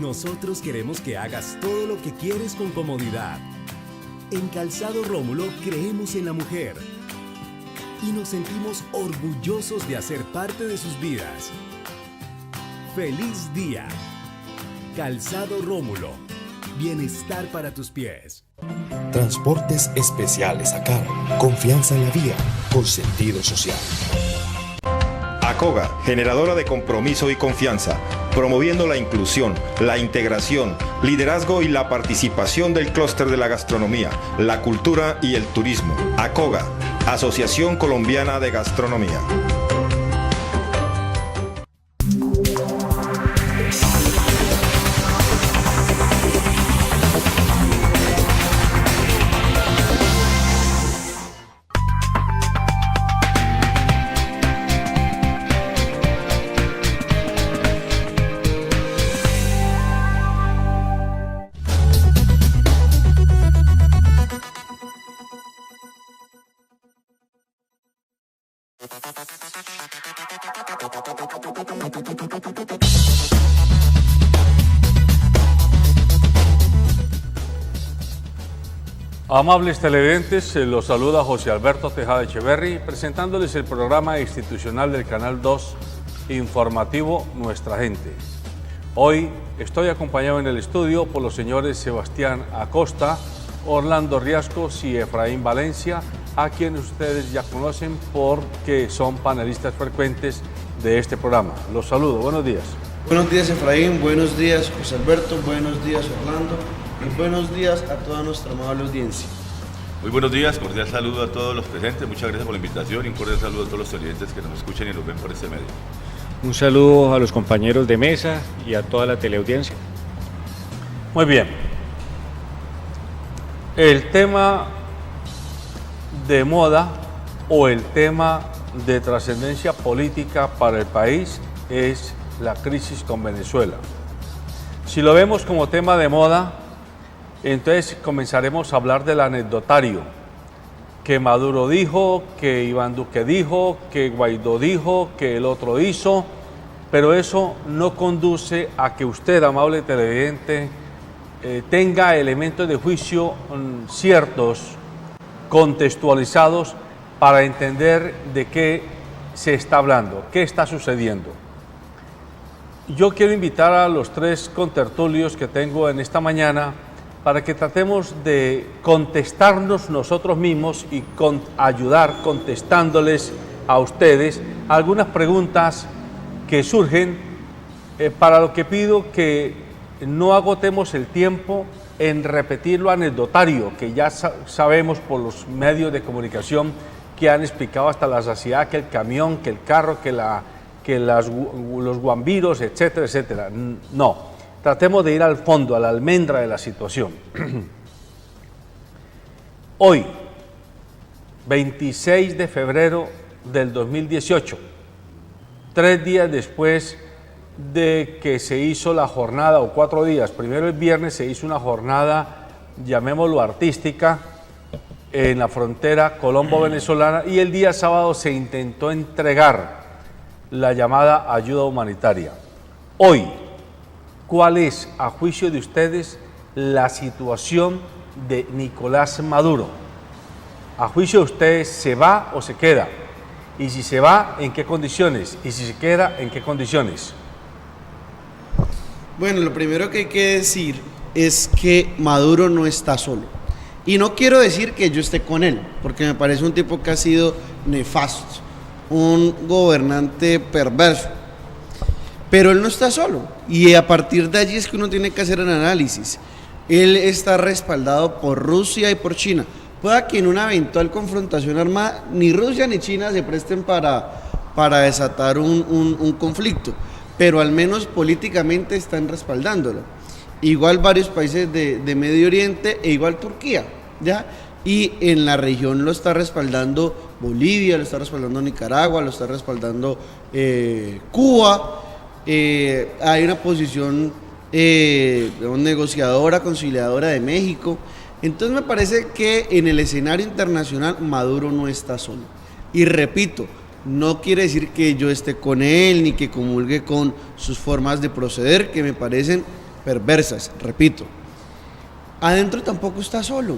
Nosotros queremos que hagas todo lo que quieres con comodidad. En Calzado Rómulo creemos en la mujer y nos sentimos orgullosos de hacer parte de sus vidas. ¡Feliz día! Calzado Rómulo. Bienestar para tus pies. Transportes Especiales ACAR. Confianza en la vía, con sentido social. ACOGA, generadora de compromiso y confianza, promoviendo la inclusión, la integración, liderazgo y la participación del clúster de la gastronomía, la cultura y el turismo. ACOGA, Asociación Colombiana de Gastronomía. Amables televidentes, los saluda José Alberto Tejada Echeverry, presentándoles el programa institucional del Canal 2, informativo Nuestra Gente. Hoy estoy acompañado en el estudio por los señores Sebastián Acosta, Orlando Riascos y Efraín Valencia, a quienes ustedes ya conocen porque son panelistas frecuentes de este programa. Los saludo, buenos días. Buenos días Efraín, buenos días José Alberto, buenos días Orlando. Y buenos días a toda nuestra amable audiencia. Muy buenos días, cordial saludo a todos los presentes, muchas gracias por la invitación y un cordial saludo a todos los televidentes que nos escuchan y nos ven por este medio. Un saludo a los compañeros de mesa y a toda la teleaudiencia. Muy bien. El tema de moda o el tema de trascendencia política para el país es la crisis con Venezuela. Si lo vemos como tema de moda, entonces comenzaremos a hablar del anecdotario, que Maduro dijo, que Iván Duque dijo, que Guaidó dijo, que el otro hizo, pero eso no conduce a que usted, amable televidente, tenga elementos de juicio ciertos, contextualizados, para entender de qué se está hablando, qué está sucediendo. Yo quiero invitar a los tres contertulios que tengo en esta mañana para que tratemos de contestarnos nosotros mismos y ayudar contestándoles a ustedes algunas preguntas que surgen, para lo que pido que no agotemos el tiempo en repetir lo anecdotario, que ya sabemos por los medios de comunicación que han explicado hasta la saciedad, que el camión, que el carro, que los guambiros, etcétera, etcétera. No. Tratemos de ir al fondo, a la almendra de la situación. Hoy, 26 de febrero del 2018, 3 días después de que se hizo la jornada, o 4 días, primero el viernes se hizo una jornada, llamémoslo artística, en la frontera colombo-venezolana, y el día sábado se intentó entregar la llamada ayuda humanitaria. Hoy, ¿cuál es, a juicio de ustedes, la situación de Nicolás Maduro? A juicio de ustedes, ¿se va o se queda? Y si se va, ¿en qué condiciones? Y si se queda, ¿en qué condiciones? Bueno, lo primero que hay que decir es que Maduro no está solo. Y no quiero decir que yo esté con él, porque me parece un tipo que ha sido nefasto, un gobernante perverso. Pero él no está solo, y a partir de allí es que uno tiene que hacer el análisis. Él está respaldado por Rusia y por China. Pueda que en una eventual confrontación armada ni Rusia ni China se presten para desatar un conflicto, pero al menos políticamente están respaldándolo. Igual varios países de Medio Oriente e igual Turquía, ¿ya? Y en la región lo está respaldando Bolivia, lo está respaldando Nicaragua, lo está respaldando Cuba. Hay una posición negociadora, conciliadora de México. Entonces me parece que en el escenario internacional Maduro no está solo. Y repito, no quiere decir que yo esté con él ni que comulgue con sus formas de proceder, que me parecen perversas, repito. Adentro tampoco está solo.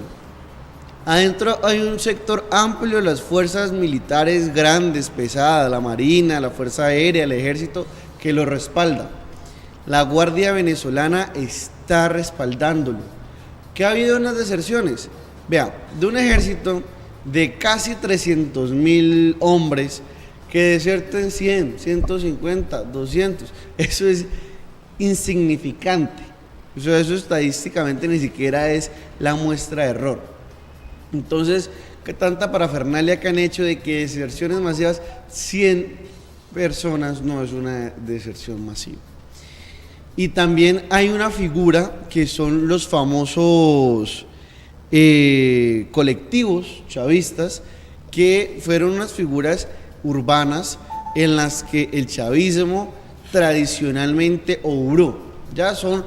Adentro hay un sector amplio de las fuerzas militares grandes, pesadas, la Marina, la Fuerza Aérea, el Ejército, que lo respalda. La Guardia Venezolana está respaldándolo. ¿Qué ha habido en las deserciones? Vea, de un ejército de casi 300.000 hombres que deserten 100, 150, 200, eso es insignificante. O sea, eso estadísticamente ni siquiera es la muestra de error. Entonces, ¿qué tanta parafernalia que han hecho de que deserciones masivas, 100 personas no es una deserción masiva? Y también hay una figura que son los famosos colectivos chavistas, que fueron unas figuras urbanas en las que el chavismo tradicionalmente obró. Ya son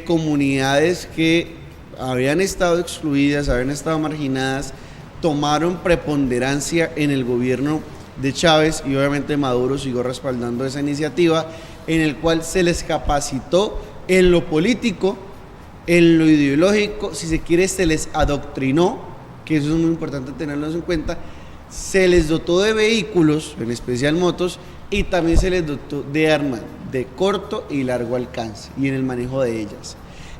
comunidades que habían estado excluidas, habían estado marginadas, tomaron preponderancia en el gobierno de Chávez y obviamente Maduro siguió respaldando esa iniciativa, en el cual se les capacitó en lo político, en lo ideológico, si se quiere se les adoctrinó, que eso es muy importante tenerlo en cuenta, se les dotó de vehículos, en especial motos, y también se les dotó de armas de corto y largo alcance y en el manejo de ellas.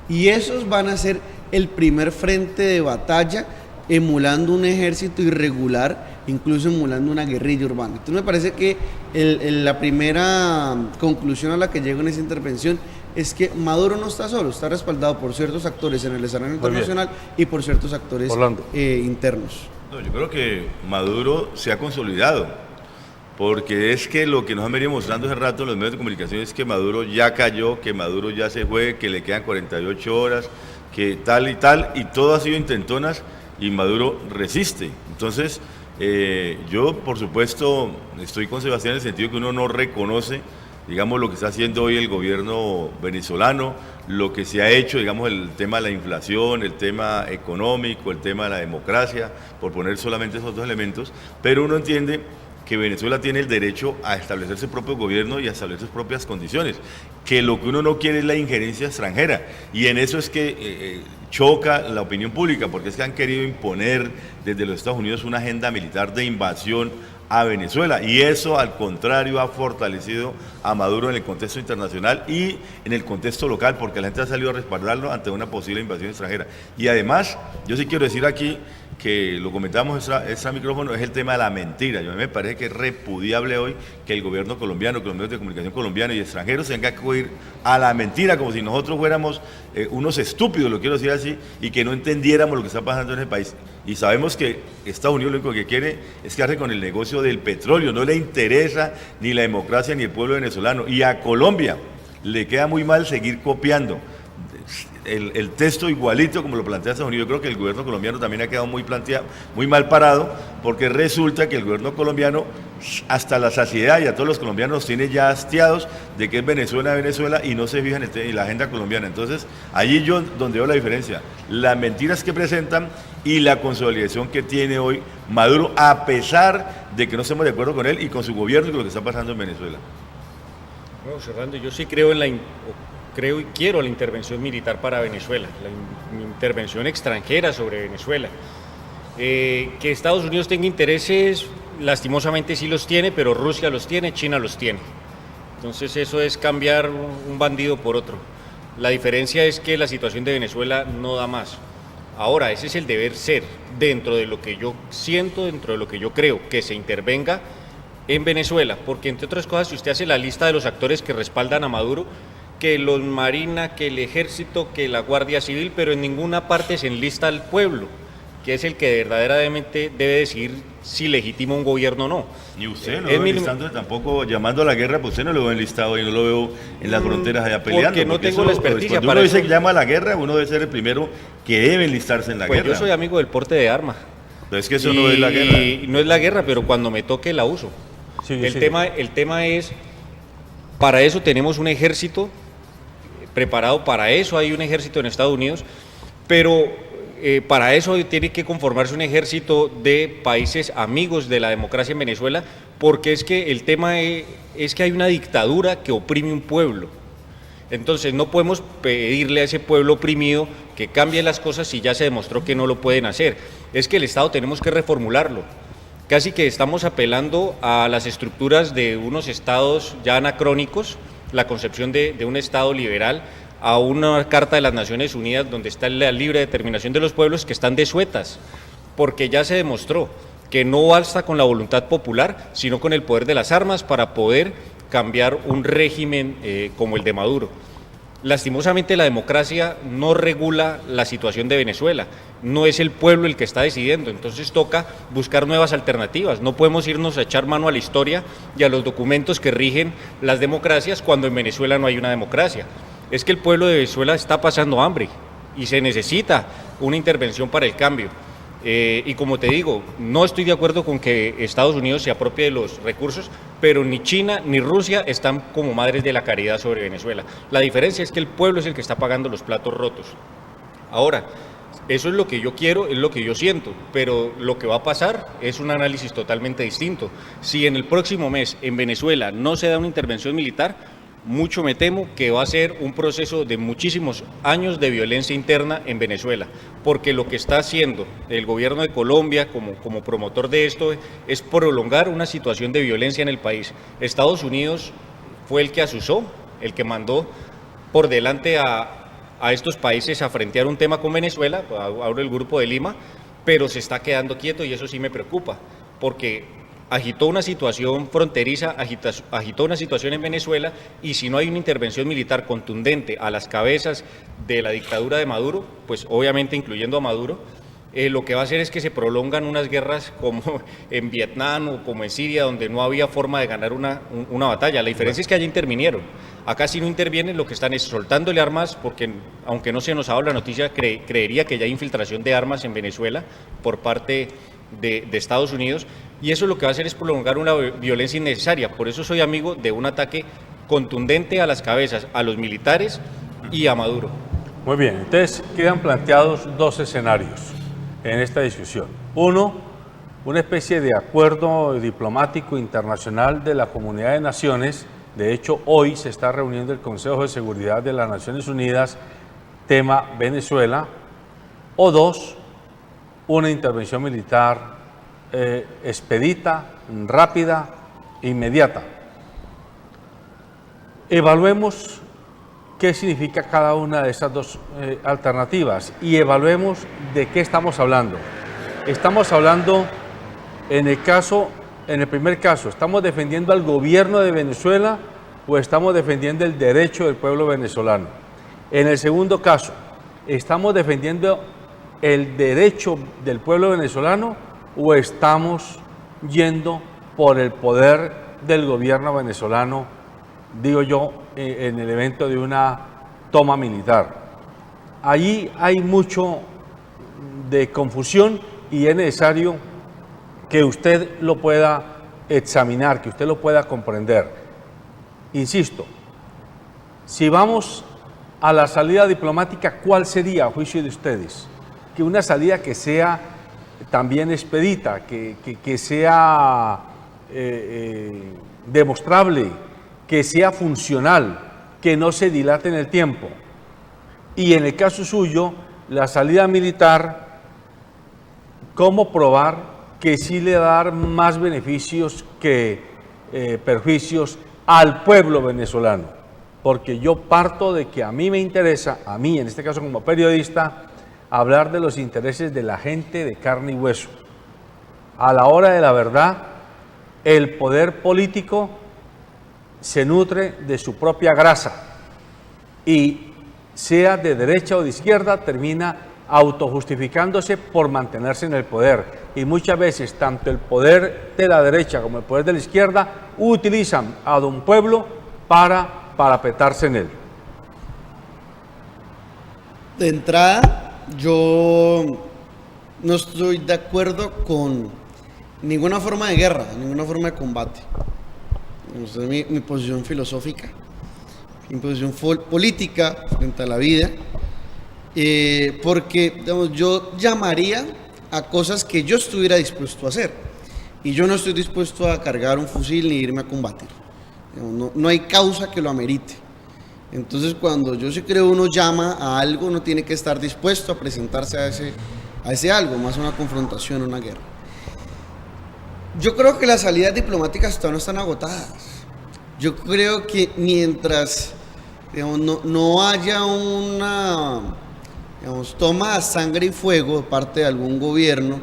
Y esos van a ser el primer frente de batalla, emulando un ejército irregular, incluso emulando una guerrilla urbana. Entonces me parece que la primera conclusión a la que llego en esa intervención es que Maduro no está solo, está respaldado por ciertos actores en el escenario internacional y por ciertos actores internos. No, yo creo que Maduro se ha consolidado, porque es que lo que nos han venido mostrando hace rato en los medios de comunicación es que Maduro ya cayó, que Maduro ya se fue, que le quedan 48 horas, que tal, y todo ha sido intentonas y Maduro resiste. Entonces, yo por supuesto estoy con Sebastián en el sentido que uno no reconoce, digamos, lo que está haciendo hoy el gobierno venezolano, lo que se ha hecho, digamos, el tema de la inflación, el tema económico, el tema de la democracia, por poner solamente esos dos elementos, pero uno entiende que Venezuela tiene el derecho a establecer su propio gobierno y a establecer sus propias condiciones, que lo que uno no quiere es la injerencia extranjera, y en eso es que choca la opinión pública, porque es que han querido imponer desde los Estados Unidos una agenda militar de invasión a Venezuela, y eso al contrario ha fortalecido a Maduro en el contexto internacional y en el contexto local, porque la gente ha salido a respaldarlo ante una posible invasión extranjera. Y además, yo sí quiero decir aquí, que lo comentamos extra micrófono, es el tema de la mentira. Yo a mí me parece que es repudiable hoy que el gobierno colombiano, que los medios de comunicación colombianos y extranjeros tengan que acudir a la mentira, como si nosotros fuéramos unos estúpidos, lo quiero decir así, y que no entendiéramos lo que está pasando en el país. Y sabemos que Estados Unidos lo único que quiere es quedarse con el negocio del petróleo, no le interesa ni la democracia ni el pueblo venezolano. Y a Colombia le queda muy mal seguir copiando el texto igualito como lo plantea Estados Unidos. Yo creo que el gobierno colombiano también ha quedado muy mal parado, porque resulta que el gobierno colombiano hasta la saciedad y a todos los colombianos los tiene ya hastiados de que es Venezuela, Venezuela, y no se fijan en la agenda colombiana. Entonces, allí yo donde veo la diferencia, las mentiras que presentan y la consolidación que tiene hoy Maduro, a pesar de que no estemos de acuerdo con él y con su gobierno y con lo que está pasando en Venezuela. Bueno, Fernando, yo sí creo creo y quiero la intervención militar para Venezuela, la intervención extranjera sobre Venezuela. Que Estados Unidos tenga intereses, lastimosamente sí los tiene, pero Rusia los tiene, China los tiene. Entonces eso es cambiar un bandido por otro. La diferencia es que la situación de Venezuela no da más. Ahora, ese es el deber ser, dentro de lo que yo siento, dentro de lo que yo creo, que se intervenga en Venezuela, porque entre otras cosas, si usted hace la lista de los actores que respaldan a Maduro, que los Marina, que el Ejército, que la Guardia Civil, pero en ninguna parte se enlista al pueblo, que es el que verdaderamente debe decidir si legitima un gobierno o no. Y usted lo veo enlistando, tampoco llamando a la guerra, pues usted no lo veo enlistado y no lo veo en las fronteras allá peleando. Porque no tengo la experticia para eso. Cuando uno dice que llama a la guerra, uno debe ser el primero que debe enlistarse en la guerra. Pues yo soy amigo del porte de armas. Pero es que eso no es la guerra. No es la guerra, pero cuando me toque la uso. Sí, el tema es, para eso tenemos un ejército preparado, para eso hay un ejército en Estados Unidos, pero para eso tiene que conformarse un ejército de países amigos de la democracia en Venezuela, porque es que el tema es que hay una dictadura que oprime un pueblo. Entonces no podemos pedirle a ese pueblo oprimido que cambie las cosas si ya se demostró que no lo pueden hacer. Es que el Estado tenemos que reformularlo. Casi que estamos apelando a las estructuras de unos estados ya anacrónicos, la concepción de un Estado liberal, a una Carta de las Naciones Unidas donde está la libre determinación de los pueblos que están desuetas, porque ya se demostró que no basta con la voluntad popular, sino con el poder de las armas para poder cambiar un régimen como el de Maduro. Lastimosamente la democracia no regula la situación de Venezuela, no es el pueblo el que está decidiendo, entonces toca buscar nuevas alternativas. No podemos irnos a echar mano a la historia y a los documentos que rigen las democracias cuando en Venezuela no hay una democracia. Es que el pueblo de Venezuela está pasando hambre y se necesita una intervención para el cambio. Y como te digo, no estoy de acuerdo con que Estados Unidos se apropie de los recursos, pero ni China ni Rusia están como madres de la caridad sobre Venezuela. La diferencia es que el pueblo es el que está pagando los platos rotos. Ahora, eso es lo que yo quiero, es lo que yo siento, pero lo que va a pasar es un análisis totalmente distinto. Si en el próximo mes en Venezuela no se da una intervención militar, mucho me temo que va a ser un proceso de muchísimos años de violencia interna en Venezuela, porque lo que está haciendo el gobierno de Colombia como promotor de esto es prolongar una situación de violencia en el país. Estados Unidos fue el que asusó, el que mandó por delante a estos países a frentear un tema con Venezuela, hablo del Grupo de Lima, pero se está quedando quieto y eso sí me preocupa, porque agitó una situación fronteriza, agitó una situación en Venezuela, y si no hay una intervención militar contundente a las cabezas de la dictadura de Maduro, pues obviamente incluyendo a Maduro, lo que va a hacer es que se prolongan unas guerras como en Vietnam o como en Siria, donde no había forma de ganar una batalla. La diferencia es que allá intervinieron. Acá si no intervienen, lo que están es soltándole armas, porque aunque no se nos ha dado la noticia, creería que ya hay infiltración de armas en Venezuela por parte de Estados Unidos, y eso lo que va a hacer es prolongar una violencia innecesaria. Por eso soy amigo de un ataque contundente a las cabezas, a los militares y a Maduro. Muy bien, entonces quedan planteados dos escenarios en esta discusión. Uno, una especie de acuerdo diplomático internacional de la Comunidad de Naciones. De hecho, hoy se está reuniendo el Consejo de Seguridad de las Naciones Unidas, tema Venezuela. O dos, una intervención militar expedita, rápida, inmediata. Evaluemos qué significa cada una de esas dos alternativas y evaluemos de qué estamos hablando. Estamos hablando, en el primer caso, ¿estamos defendiendo al gobierno de Venezuela o estamos defendiendo el derecho del pueblo venezolano? En el segundo caso, ¿estamos defendiendo el derecho del pueblo venezolano o estamos yendo por el poder del gobierno venezolano, digo yo, en el evento de una toma militar? Allí hay mucho de confusión y es necesario que usted lo pueda examinar, que usted lo pueda comprender. Insisto, si vamos a la salida diplomática, ¿cuál sería a juicio de ustedes? Que una salida que sea también expedita, que sea demostrable, que sea funcional, que no se dilate en el tiempo. Y en el caso suyo, la salida militar, ¿cómo probar que sí le va a dar más beneficios que perjuicios al pueblo venezolano? Porque yo parto de que a mí me interesa, a mí en este caso como periodista, hablar de los intereses de la gente de carne y hueso. A la hora de la verdad, el poder político se nutre de su propia grasa y sea de derecha o de izquierda, termina autojustificándose por mantenerse en el poder. Y muchas veces tanto el poder de la derecha como el poder de la izquierda utilizan a un pueblo para parapetarse en él. De entrada, yo no estoy de acuerdo con ninguna forma de guerra, ninguna forma de combate. Esa es mi posición filosófica, mi posición política frente a la vida, porque digamos, yo llamaría a cosas que yo estuviera dispuesto a hacer, y yo no estoy dispuesto a cargar un fusil ni irme a combatir. No hay causa que lo amerite. Entonces, cuando yo sí creo uno llama a algo, uno tiene que estar dispuesto a presentarse a ese algo, más una confrontación, una guerra. Yo creo que las salidas diplomáticas todavía no están agotadas. Yo creo que mientras, digamos, no haya una, digamos, toma a sangre y fuego de parte de algún gobierno,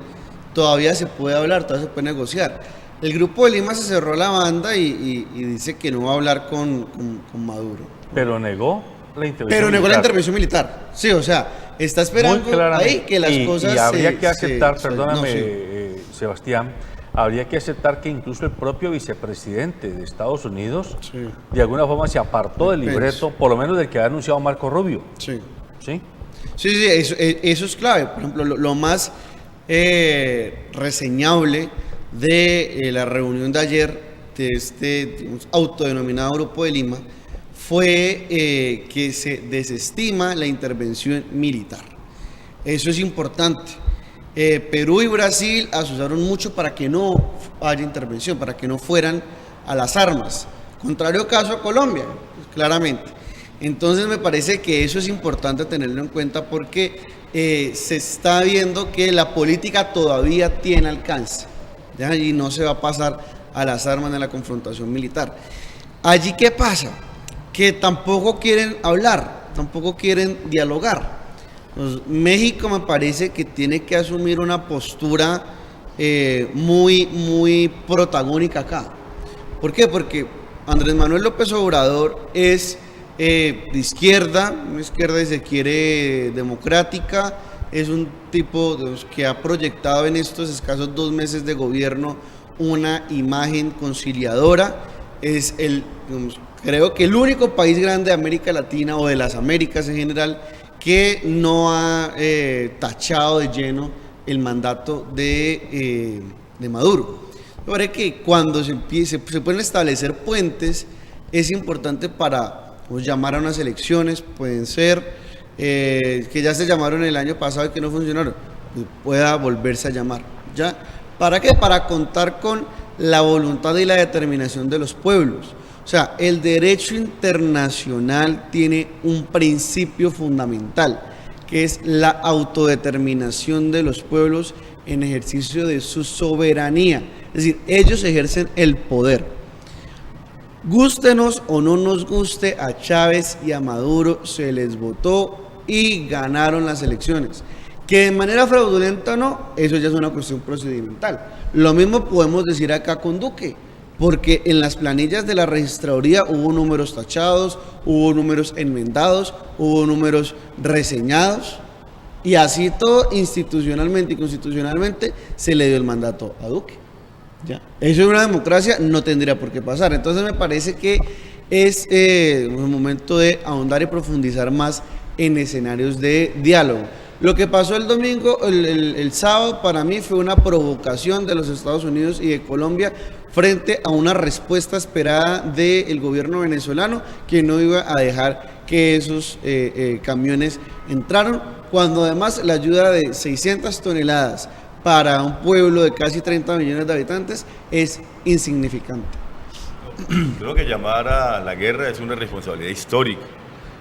todavía se puede hablar, todavía se puede negociar. El Grupo de Lima se cerró la banda y dice que no va a hablar con Maduro. Pero negó la intervención Pero negó la militar. intervención militar. Sí, o sea, está esperando Muy claramente. ahí que las cosas y habría que aceptar, se- perdóname, no, sí. Sebastián, habría que aceptar que incluso el propio vicepresidente de Estados Unidos Sí. de alguna forma se apartó del Pence. libreto, por lo menos del que ha anunciado Marco Rubio. Sí. ¿Sí? Sí, eso es clave. Por ejemplo, lo más reseñable de la reunión de ayer de este, digamos, autodenominado Grupo de Lima fue que se desestima la intervención militar. Eso es importante. Perú y Brasil asusaron mucho para que no haya intervención, para que no fueran a las armas. Contrario caso a Colombia, pues, claramente. Entonces me parece que eso es importante tenerlo en cuenta porque se está viendo que la política todavía tiene alcance, ¿ya? Y no se va a pasar a las armas en la confrontación militar. Allí, ¿qué pasa? Que tampoco quieren hablar, tampoco quieren dialogar. Pues, México me parece que tiene que asumir una postura muy protagónica acá. ¿Por qué? Porque Andrés Manuel López Obrador es de izquierda, una izquierda si se quiere democrática, es un tipo que ha proyectado en estos escasos 2 meses de gobierno una imagen conciliadora, es digamos, creo que el único país grande de América Latina o de las Américas en general que no ha tachado de lleno el mandato de Maduro. Me parece que cuando se pueden establecer puentes, es importante para llamar a unas elecciones, pueden ser que ya se llamaron el año pasado y que no funcionaron, pues pueda volverse a llamar. ¿Ya? ¿Para qué? Para contar con la voluntad y la determinación de los pueblos. O sea, el derecho internacional tiene un principio fundamental, que es la autodeterminación de los pueblos en ejercicio de su soberanía. Es decir, ellos ejercen el poder. Gústenos o no nos guste, a Chávez y a Maduro se les votó y ganaron las elecciones. Que de manera fraudulenta o no, eso ya es una cuestión procedimental. Lo mismo podemos decir acá con Duque, porque en las planillas de la registraduría hubo números tachados, hubo números enmendados, hubo números reseñados, y así todo institucionalmente y constitucionalmente se le dio el mandato a Duque. ¿Ya? Eso en una democracia no tendría por qué pasar. Entonces me parece que es un momento de ahondar y profundizar más en escenarios de diálogo. Lo que pasó el domingo, el sábado, para mí fue una provocación de los Estados Unidos y de Colombia frente a una respuesta esperada del gobierno venezolano, que no iba a dejar que esos camiones entraran, cuando además la ayuda de 600 toneladas para un pueblo de casi 30 millones de habitantes es insignificante. Creo que llamar a la guerra es una responsabilidad histórica,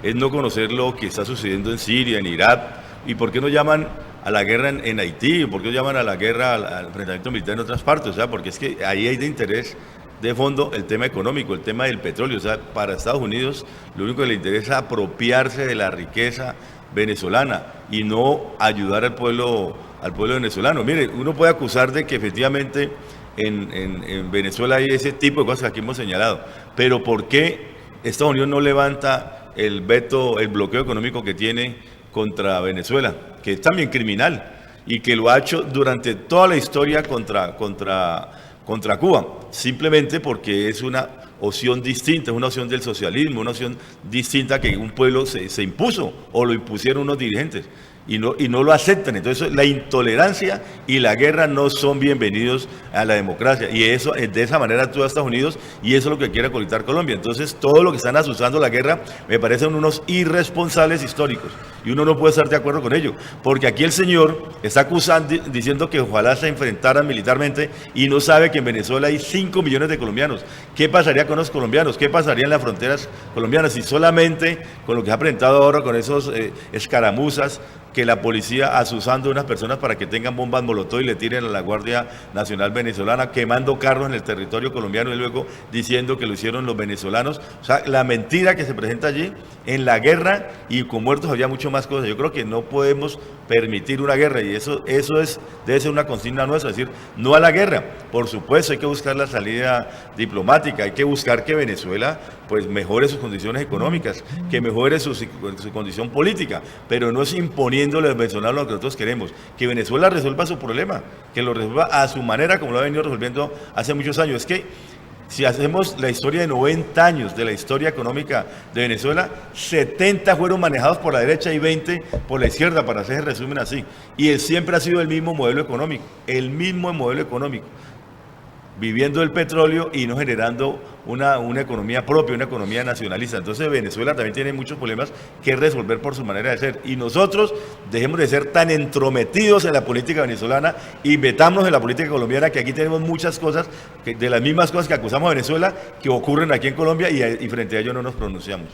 es no conocer lo que está sucediendo en Siria, en Irak, y por qué no llaman a la guerra en Haití, por qué no llaman a la guerra al enfrentamiento militar en otras partes, o sea, porque es que ahí hay de interés de fondo el tema económico, el tema del petróleo, o sea, para Estados Unidos lo único que le interesa es apropiarse de la riqueza venezolana y no ayudar al pueblo venezolano. Mire, uno puede acusar de que efectivamente en Venezuela hay ese tipo de cosas que aquí hemos señalado, pero ¿por qué Estados Unidos no levanta el veto, el bloqueo económico que tiene contra Venezuela, que es también criminal y que lo ha hecho durante toda la historia contra Cuba, simplemente porque es una opción distinta, es una opción del socialismo, una opción distinta que un pueblo se impuso o lo impusieron unos dirigentes. y no lo aceptan. Entonces la intolerancia y la guerra no son bienvenidos a la democracia, y eso de esa manera actúa Estados Unidos, y eso es lo que quiere acolitar Colombia. Entonces todo lo que están asusando la guerra me parecen unos irresponsables históricos, y uno no puede estar de acuerdo con ello, porque aquí el señor está acusando, diciendo que ojalá se enfrentaran militarmente, y no sabe que en Venezuela hay 5 millones de colombianos. ¿Qué pasaría con los colombianos? ¿Qué pasaría en las fronteras colombianas si solamente con lo que se ha presentado ahora, con esos escaramuzas, que la policía asusando a unas personas para que tengan bombas molotov y le tiren a la Guardia Nacional venezolana, quemando carros en el territorio colombiano y luego diciendo que lo hicieron los venezolanos? O sea, la mentira que se presenta allí en la guerra, y con muertos había mucho más cosas. Yo creo que no podemos permitir una guerra, y eso debe ser una consigna nuestra, es decir, no a la guerra. Por supuesto, hay que buscar la salida diplomática, hay que buscar que Venezuela pues mejore sus condiciones económicas, que mejore su condición política, pero no es imponiéndole a los venezolanos lo que nosotros queremos. Que Venezuela resuelva su problema, que lo resuelva a su manera, como lo ha venido resolviendo hace muchos años. Es que si hacemos la historia de 90 años de la historia económica de Venezuela, 70 fueron manejados por la derecha y 20 por la izquierda, para hacer el resumen así. Y siempre ha sido el mismo modelo económico, viviendo del petróleo y no generando una economía propia, una economía nacionalista. Entonces Venezuela también tiene muchos problemas que resolver por su manera de ser, y nosotros dejemos de ser tan entrometidos en la política venezolana y metámonos en la política colombiana, que aquí tenemos muchas cosas, de las mismas cosas que acusamos a Venezuela, que ocurren aquí en Colombia, y frente a ello no nos pronunciamos.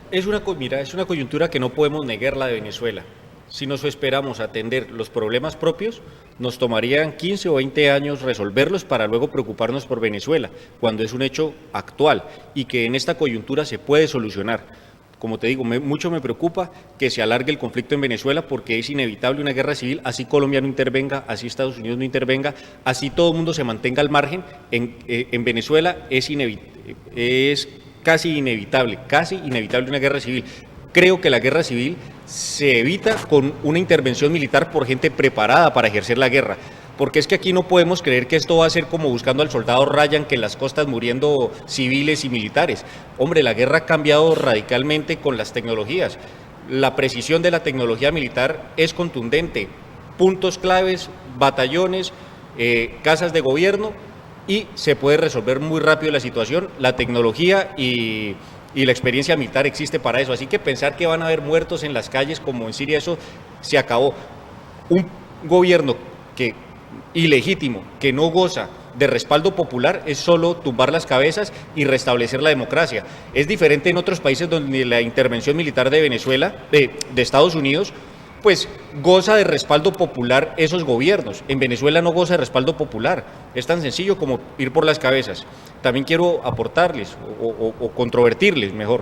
Es una coyuntura que no podemos negar, la de Venezuela. Si nos esperamos a atender los problemas propios, nos tomarían 15 o 20 años resolverlos para luego preocuparnos por Venezuela, cuando es un hecho actual y que en esta coyuntura se puede solucionar. Como te digo, mucho me preocupa que se alargue el conflicto en Venezuela, porque es inevitable una guerra civil, así Colombia no intervenga, así Estados Unidos no intervenga, así todo el mundo se mantenga al margen. En Venezuela es casi inevitable una guerra civil. Creo que la guerra civil se evita con una intervención militar por gente preparada para ejercer la guerra, porque es que aquí no podemos creer que esto va a ser como buscando al soldado Ryan, que en las costas muriendo civiles y militares. Hombre, la guerra ha cambiado radicalmente con las tecnologías. La precisión de la tecnología militar es contundente. Puntos claves, batallones, casas de gobierno, y se puede resolver muy rápido la situación. La tecnología y la experiencia militar existe para eso, así que pensar que van a haber muertos en las calles como en Siria, eso se acabó. Un gobierno ilegítimo, que no goza de respaldo popular, es solo tumbar las cabezas y restablecer la democracia. Es diferente en otros países donde la intervención militar de Venezuela, de Estados Unidos, pues goza de respaldo popular esos gobiernos. En Venezuela no goza de respaldo popular, es tan sencillo como ir por las cabezas. También quiero aportarles o controvertirles mejor.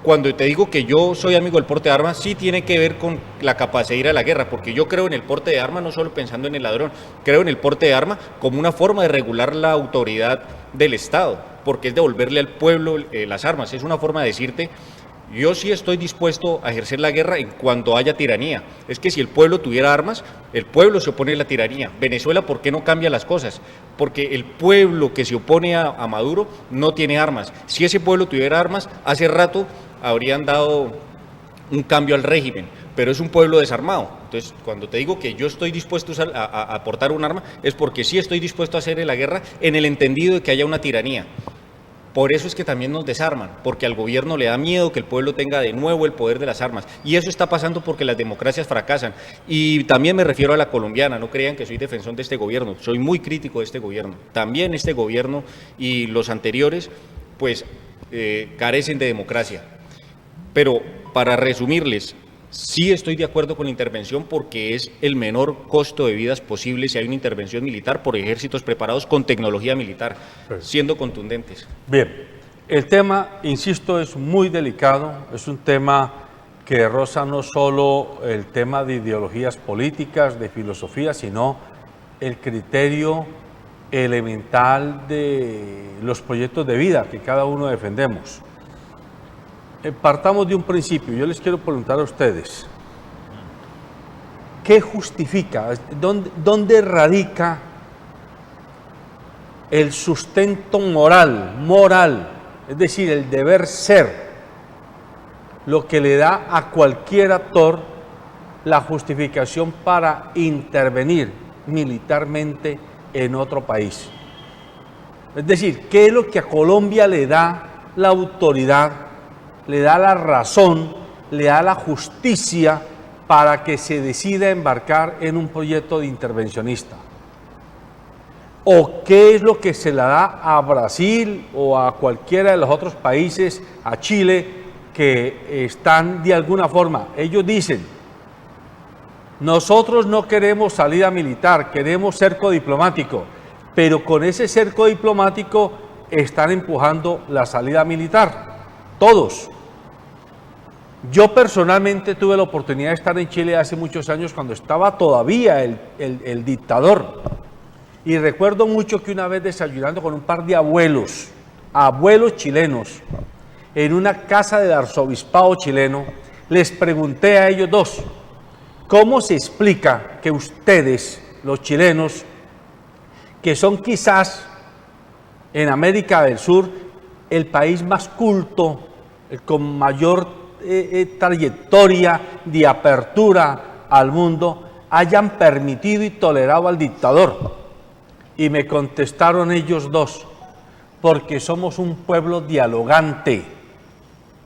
Cuando te digo que yo soy amigo del porte de armas, sí tiene que ver con la capacidad de ir a la guerra, porque yo creo en el porte de armas no solo pensando en el ladrón, creo en el porte de armas como una forma de regular la autoridad del Estado, porque es devolverle al pueblo las armas, es una forma de decirte: yo sí estoy dispuesto a ejercer la guerra en cuanto haya tiranía. Es que si el pueblo tuviera armas, el pueblo se opone a la tiranía. Venezuela, ¿por qué no cambia las cosas? Porque el pueblo que se opone a Maduro no tiene armas. Si ese pueblo tuviera armas, hace rato habrían dado un cambio al régimen, pero es un pueblo desarmado. Entonces, cuando te digo que yo estoy dispuesto a aportar un arma, es porque sí estoy dispuesto a hacer la guerra en el entendido de que haya una tiranía. Por eso es que también nos desarman, porque al gobierno le da miedo que el pueblo tenga de nuevo el poder de las armas. Y eso está pasando porque las democracias fracasan. Y también me refiero a la colombiana, no crean que soy defensor de este gobierno, soy muy crítico de este gobierno. También este gobierno y los anteriores, pues, carecen de democracia. Pero para resumirles, sí estoy de acuerdo con la intervención, porque es el menor costo de vidas posible si hay una intervención militar por ejércitos preparados con tecnología militar, siendo contundentes. Bien, el tema, insisto, es muy delicado, es un tema que roza no solo el tema de ideologías políticas, de filosofía, sino el criterio elemental de los proyectos de vida que cada uno defendemos. Partamos de un principio. Yo les quiero preguntar a ustedes, ¿qué justifica, dónde radica el sustento moral, es decir, el deber ser, lo que le da a cualquier actor la justificación para intervenir militarmente en otro país. Es decir, ¿qué es lo que a Colombia le da la autoridad, le da la razón, le da la justicia para que se decida embarcar en un proyecto de intervencionista? ¿O qué es lo que se le da a Brasil o a cualquiera de los otros países, a Chile, que están de alguna forma? Ellos dicen, nosotros no queremos salida militar, queremos cerco diplomático, pero con ese cerco diplomático están empujando la salida militar, todos. Yo personalmente tuve la oportunidad de estar en Chile hace muchos años cuando estaba todavía el dictador. Y recuerdo mucho que una vez desayunando con un par de abuelos chilenos, en una casa del arzobispado chileno, les pregunté a ellos dos, ¿cómo se explica que ustedes, los chilenos, que son quizás en América del Sur el país más culto, con mayor trayectoria de apertura al mundo, hayan permitido y tolerado al dictador? Y me contestaron ellos dos, porque somos un pueblo dialogante.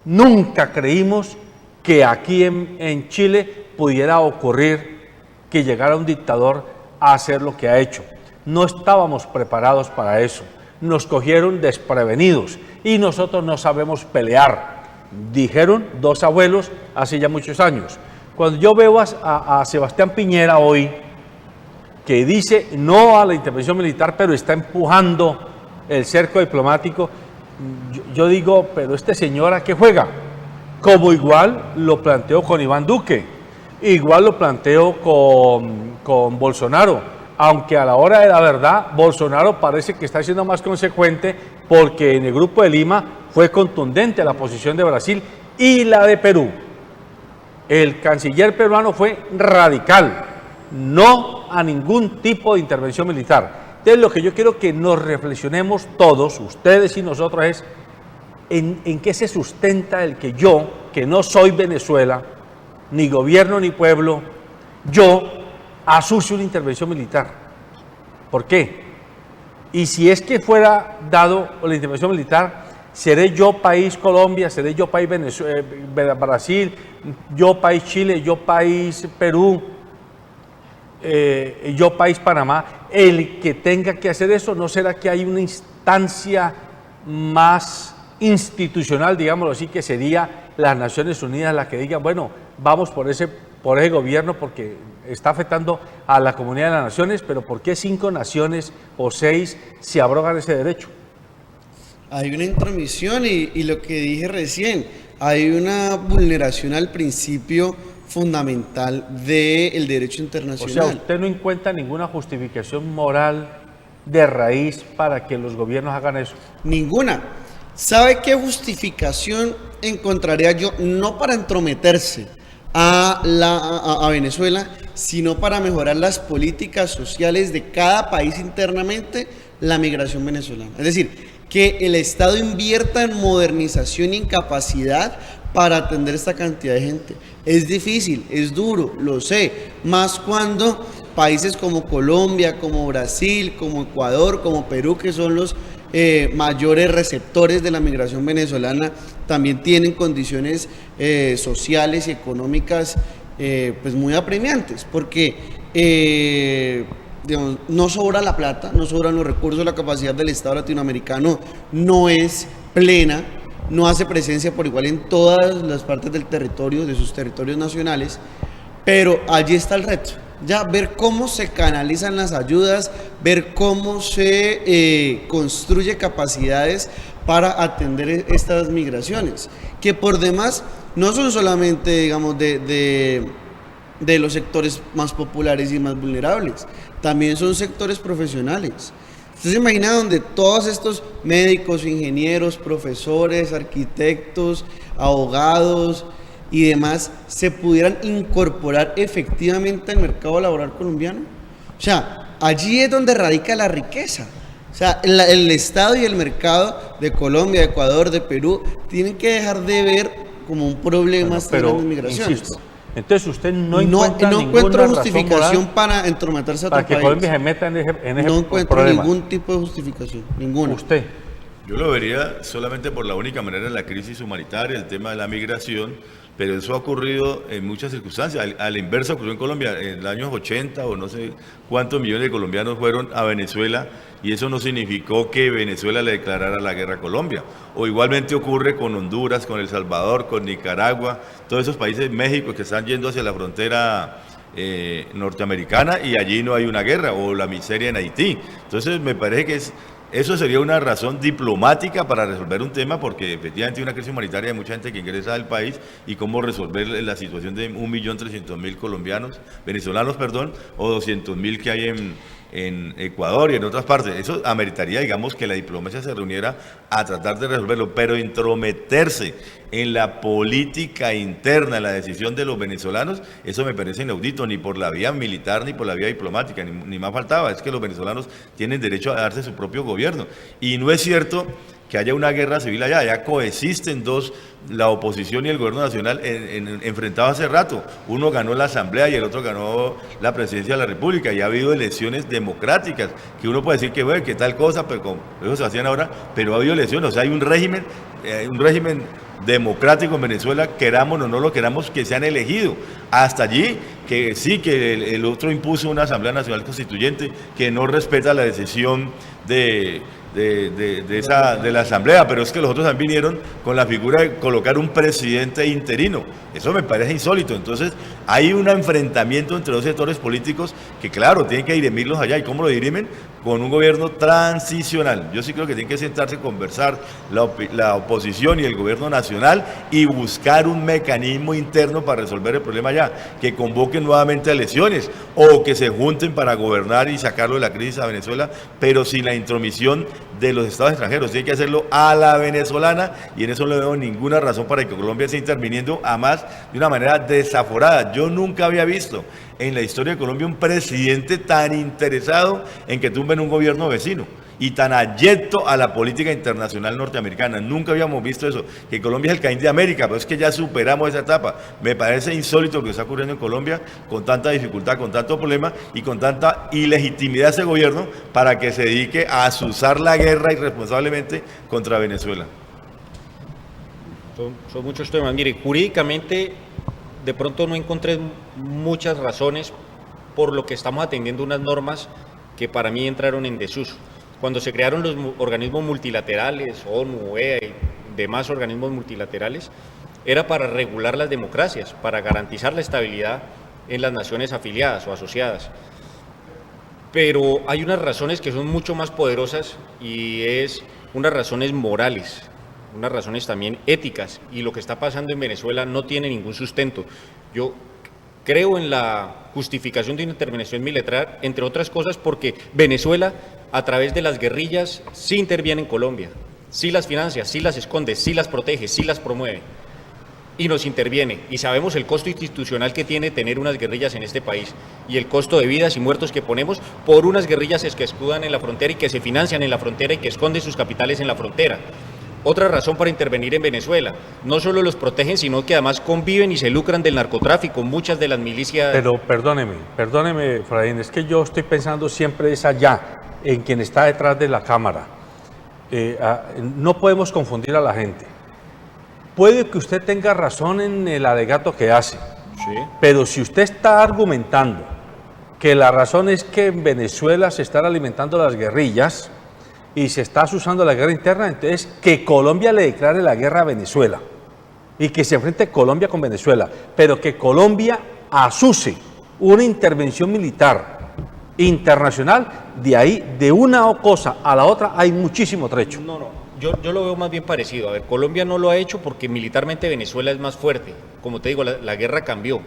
Nunca creímos que aquí en Chile pudiera ocurrir que llegara un dictador a hacer lo que ha hecho. No estábamos preparados para eso. Nos cogieron desprevenidos y nosotros no sabemos pelear, dijeron dos abuelos hace ya muchos años. Cuando yo veo a Sebastián Piñera hoy, que dice no a la intervención militar, pero está empujando el cerco diplomático, yo digo, pero este señor ¿a qué juega? Como igual lo planteó con Iván Duque, igual lo planteó con Bolsonaro, aunque a la hora de la verdad, Bolsonaro parece que está siendo más consecuente, porque en el Grupo de Lima fue contundente la posición de Brasil y la de Perú. El canciller peruano fue radical, no a ningún tipo de intervención militar. Entonces, lo que yo quiero que nos reflexionemos todos, ustedes y nosotros, es en qué se sustenta el que yo, que no soy Venezuela, ni gobierno ni pueblo, yo asocio una intervención militar. ¿Por qué? Y si es que fuera dado la intervención militar, ¿seré yo país Colombia, seré yo país Brasil, yo país Chile, yo país Perú, yo país Panamá, el que tenga que hacer eso? ¿No será que hay una instancia más institucional, digámoslo así, que sería las Naciones Unidas la que digan, bueno, vamos por ese gobierno porque está afectando a la comunidad de las naciones, pero ¿por qué 5 naciones o 6 se abrogan ese derecho? Hay una intromisión y lo que dije recién, hay una vulneración al principio fundamental del derecho internacional. O sea, ¿usted no encuentra ninguna justificación moral de raíz para que los gobiernos hagan eso? Ninguna. ¿Sabe qué justificación encontraría yo? No para entrometerse a Venezuela, sino para mejorar las políticas sociales de cada país internamente, la migración venezolana. Es decir, que el Estado invierta en modernización y en capacidad para atender esta cantidad de gente. Es difícil, es duro, lo sé, más cuando países como Colombia, como Brasil, como Ecuador, como Perú, que son los mayores receptores de la migración venezolana, también tienen condiciones sociales y económicas pues muy apremiantes, porque digamos, no sobra la plata, no sobran los recursos, la capacidad del Estado latinoamericano no es plena, no hace presencia por igual en todas las partes del territorio, de sus territorios nacionales, pero allí está el reto. Ya ver cómo se canalizan las ayudas, ver cómo se construye capacidades para atender estas migraciones, que por demás no son solamente, digamos, de los sectores más populares y más vulnerables, también son sectores profesionales. ¿Usted se imagina donde todos estos médicos, ingenieros, profesores, arquitectos, abogados y demás se pudieran incorporar efectivamente al mercado laboral colombiano? O sea, allí es donde radica la riqueza. O sea, el Estado y el mercado de Colombia, de Ecuador, de Perú, tienen que dejar de ver como un problema estas grandes migraciones. Insisto, Entonces usted no No encuentra ninguna encuentro razón justificación moral para entrometerse a otro para que país. Colombia se meta en ese No encuentro problema. ningún tipo de justificación, ninguna. Usted. Yo lo vería solamente por la única manera en la crisis humanitaria, el tema de la migración, pero eso ha ocurrido en muchas circunstancias. A la inversa ocurrió en Colombia en los años 80 o no sé cuántos millones de colombianos fueron a Venezuela y eso no significó que Venezuela le declarara la guerra a Colombia. O igualmente ocurre con Honduras, con El Salvador, con Nicaragua, todos esos países, México, que están yendo hacia la frontera norteamericana y allí no hay una guerra, o la miseria en Haití. Entonces me parece que eso sería una razón diplomática para resolver un tema, porque efectivamente hay una crisis humanitaria de mucha gente que ingresa al país y cómo resolver la situación de 1.300.000 colombianos, venezolanos, perdón, o 200.000 que hay en Ecuador y en otras partes. Eso ameritaría, digamos, que la diplomacia se reuniera a tratar de resolverlo, pero intrometerse en la política interna, en la decisión de los venezolanos, eso me parece inaudito, ni por la vía militar ni por la vía diplomática, ni más faltaba. Es que los venezolanos tienen derecho a darse su propio gobierno. Y no es cierto que haya una guerra civil allá, ya coexisten dos, la oposición y el gobierno nacional enfrentados hace rato. Uno ganó la asamblea y el otro ganó la presidencia de la república, y ha habido elecciones democráticas, que uno puede decir que bueno, que tal cosa, pero como eso se hacían ahora, pero ha habido elecciones, o sea, hay un régimen democrático en Venezuela, queramos o no lo queramos, que se han elegido. Hasta allí, que sí, que el otro impuso una Asamblea Nacional Constituyente que no respeta la decisión de la Asamblea, pero es que los otros también vinieron con la figura de colocar un presidente interino. Eso me parece insólito. Entonces, hay un enfrentamiento entre dos sectores políticos que, claro, tienen que dirimirlos allá. ¿Y cómo lo dirimen? Con un gobierno transicional. Yo sí creo que tienen que sentarse a conversar la oposición y el gobierno nacional y buscar un mecanismo interno para resolver el problema allá, que convoquen nuevamente elecciones o que se junten para gobernar y sacarlo de la crisis a Venezuela, pero sin la intromisión de los estados extranjeros. Tiene que hacerlo a la venezolana, y en eso no veo ninguna razón para que Colombia esté interviniendo, además de una manera desaforada. Yo nunca había visto en la historia de Colombia un presidente tan interesado en que tumben un gobierno vecino y tan adyecto a la política internacional norteamericana. Nunca habíamos visto eso, que Colombia es el Caín de América, pero es que ya superamos esa etapa. Me parece insólito lo que está ocurriendo en Colombia, con tanta dificultad, con tanto problema y con tanta ilegitimidad de ese gobierno para que se dedique a azuzar la guerra irresponsablemente contra Venezuela. Son muchos temas. Mire, jurídicamente de pronto no encontré muchas razones por lo que estamos atendiendo unas normas que para mí entraron en desuso. Cuando se crearon los organismos multilaterales, ONU, OEA y demás organismos multilaterales, era para regular las democracias, para garantizar la estabilidad en las naciones afiliadas o asociadas. Pero hay unas razones que son mucho más poderosas, y es unas razones morales, unas razones también éticas, y lo que está pasando en Venezuela no tiene ningún sustento. Yo creo en la justificación de una intervención militar, entre otras cosas porque Venezuela, a través de las guerrillas, sí interviene en Colombia, sí las financia, sí las esconde, sí las protege, sí las promueve y nos interviene. Y sabemos el costo institucional que tiene tener unas guerrillas en este país y el costo de vidas y muertos que ponemos por unas guerrillas que escudan en la frontera y que se financian en la frontera y que esconden sus capitales en la frontera. Otra razón para intervenir en Venezuela: no solo los protegen, sino que además conviven y se lucran del narcotráfico, muchas de las milicias. Pero perdóneme, Efraín, es que yo estoy pensando siempre es allá, en quien está detrás de la cámara. No podemos confundir a la gente. Puede que usted tenga razón en el alegato que hace, Sí. pero si usted está argumentando que la razón es que en Venezuela se están alimentando las guerrillas y se está usando la guerra interna, entonces que Colombia le declare la guerra a Venezuela y que se enfrente Colombia con Venezuela, pero que Colombia asuse una intervención militar internacional, de ahí, de una cosa a la otra, hay muchísimo trecho. No, yo lo veo más bien parecido. A ver, Colombia no lo ha hecho porque militarmente Venezuela es más fuerte. Como te digo, la guerra cambió.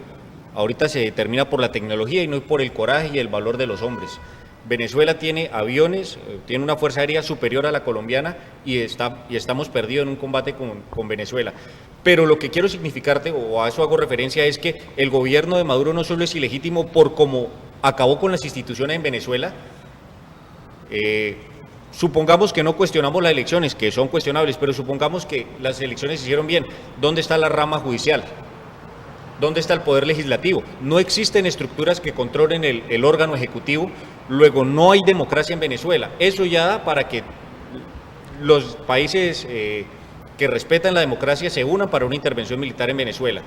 Ahorita se determina por la tecnología y no por el coraje y el valor de los hombres. Venezuela tiene aviones, tiene una fuerza aérea superior a la colombiana y estamos perdidos en un combate con Venezuela. Pero lo que quiero significarte, o a eso hago referencia, es que el gobierno de Maduro no solo es ilegítimo por cómo acabó con las instituciones en Venezuela. Supongamos que no cuestionamos las elecciones, que son cuestionables, pero supongamos que las elecciones se hicieron bien. ¿Dónde está la rama judicial? ¿Dónde está el poder legislativo? No existen estructuras que controlen el órgano ejecutivo, luego no hay democracia en Venezuela. Eso ya da para que los países que respetan la democracia se unan para una intervención militar en Venezuela.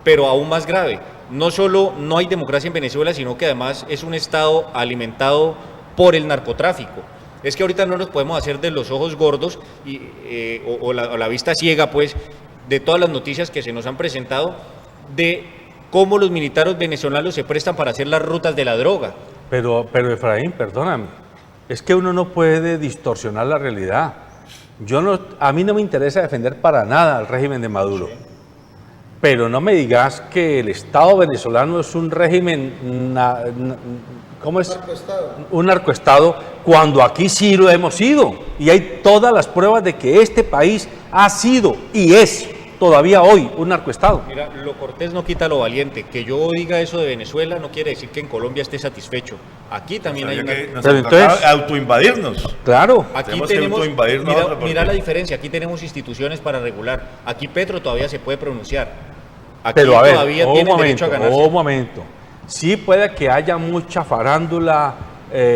Pero aún más grave, no solo no hay democracia en Venezuela, sino que además es un Estado alimentado por el narcotráfico. Es que ahorita no nos podemos hacer de los ojos gordos o la vista ciega, pues, de todas las noticias que se nos han presentado de cómo los militares venezolanos se prestan para hacer las rutas de la droga. Pero Efraín, perdóname, es que uno no puede distorsionar la realidad. A mí no me interesa defender para nada al régimen de Maduro, pero no me digas que el Estado venezolano es un régimen, ¿cómo es? Un narcoestado, cuando aquí sí lo hemos sido, y hay todas las pruebas de que este país ha sido y es todavía hoy un narcoestado. Mira, lo cortés no quita lo valiente. Que yo diga eso de Venezuela no quiere decir que en Colombia esté satisfecho. Aquí también hay nos Pero entonces, autoinvadirnos. claro, Aquí Tenemos que tenemos, autoinvadirnos mira, otra parte. mira la diferencia, aquí tenemos instituciones para regular. Aquí Petro todavía se puede pronunciar. Aquí pero a ver, todavía tiene derecho a ganarse. un momento. Sí puede que haya mucha farándula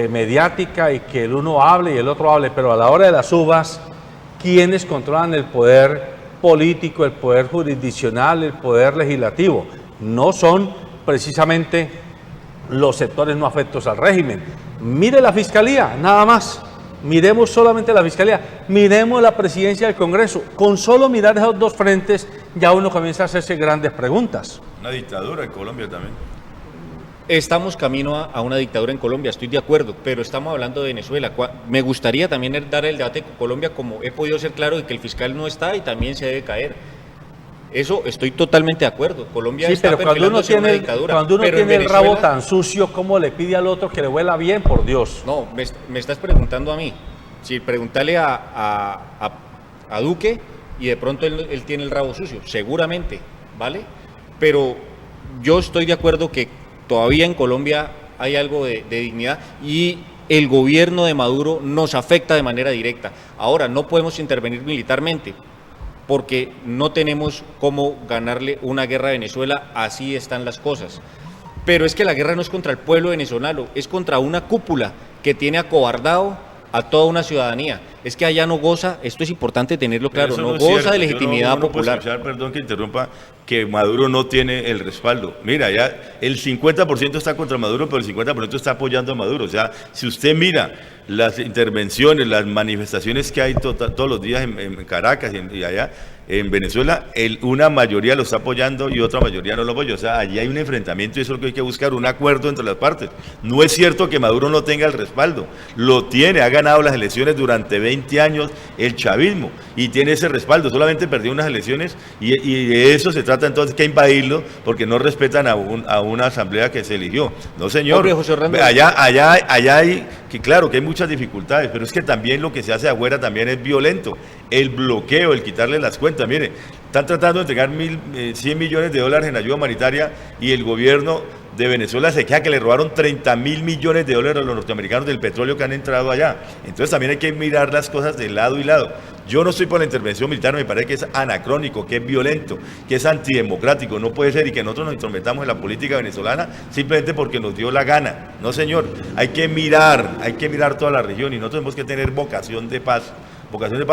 mediática y que el uno hable y el otro hable, pero a la hora de las uvas, ¿quiénes controlan el poder político, el poder jurisdiccional, el poder legislativo? No son precisamente los sectores no afectos al régimen. Mire la Fiscalía, nada más. Miremos solamente la Fiscalía, miremos la Presidencia del Congreso. Con solo mirar esos dos frentes, ya uno comienza a hacerse grandes preguntas. Una dictadura en Colombia también. Estamos camino a una dictadura en Colombia, estoy de acuerdo, pero estamos hablando de Venezuela. Me gustaría también dar el debate con Colombia, como he podido ser claro de que el fiscal no está y también se debe caer. Eso estoy totalmente de acuerdo. Colombia Sí, está pero cuando uno perfilándose en una tiene, dictadura. cuando uno pero en tiene el rabo Venezuela- tan sucio, ¿cómo le pide al otro que le huela bien? Por Dios. No, me estás preguntando a mí. Si preguntarle a Duque y de pronto él tiene el rabo sucio, seguramente, ¿vale? Pero yo estoy de acuerdo que todavía en Colombia hay algo de dignidad y el gobierno de Maduro nos afecta de manera directa. Ahora, no podemos intervenir militarmente porque no tenemos cómo ganarle una guerra a Venezuela, así están las cosas. Pero es que la guerra no es contra el pueblo venezolano, es contra una cúpula que tiene acobardado a toda una ciudadanía. Es que allá no goza, esto es importante tenerlo claro, Eso no es goza cierto. de legitimidad Uno no puede popular. escuchar, perdón que interrumpa, que Maduro no tiene el respaldo. Mira, ya el 50% está contra Maduro, pero el 50% está apoyando a Maduro. O sea, si usted mira las intervenciones, las manifestaciones que hay todos los días en Caracas y allá en Venezuela, una mayoría lo está apoyando y otra mayoría no lo apoya. O sea, allí hay un enfrentamiento y eso es lo que hay que buscar, un acuerdo entre las partes. No es cierto que Maduro no tenga el respaldo, lo tiene, ha ganado las elecciones durante 20 años el chavismo y tiene ese respaldo, solamente perdió unas elecciones y de eso se trata entonces que invadirlo porque no respetan a una asamblea que se eligió. No, señor, Hombre, José Orlando. allá hay, que claro que hay muchas dificultades, pero es que también lo que se hace afuera también es violento. El bloqueo, el quitarle las cuentas. Mire, están tratando de entregar 100 millones de dólares en ayuda humanitaria y el gobierno de Venezuela se queja que le robaron 30.000 millones de dólares a los norteamericanos del petróleo que han entrado allá. Entonces también hay que mirar las cosas de lado y lado. Yo no estoy por la intervención militar, me parece que es anacrónico, que es violento, que es antidemocrático. No puede ser y que nosotros nos intrometamos en la política venezolana simplemente porque nos dio la gana. No, señor, hay que mirar toda la región y nosotros tenemos que tener vocación de paz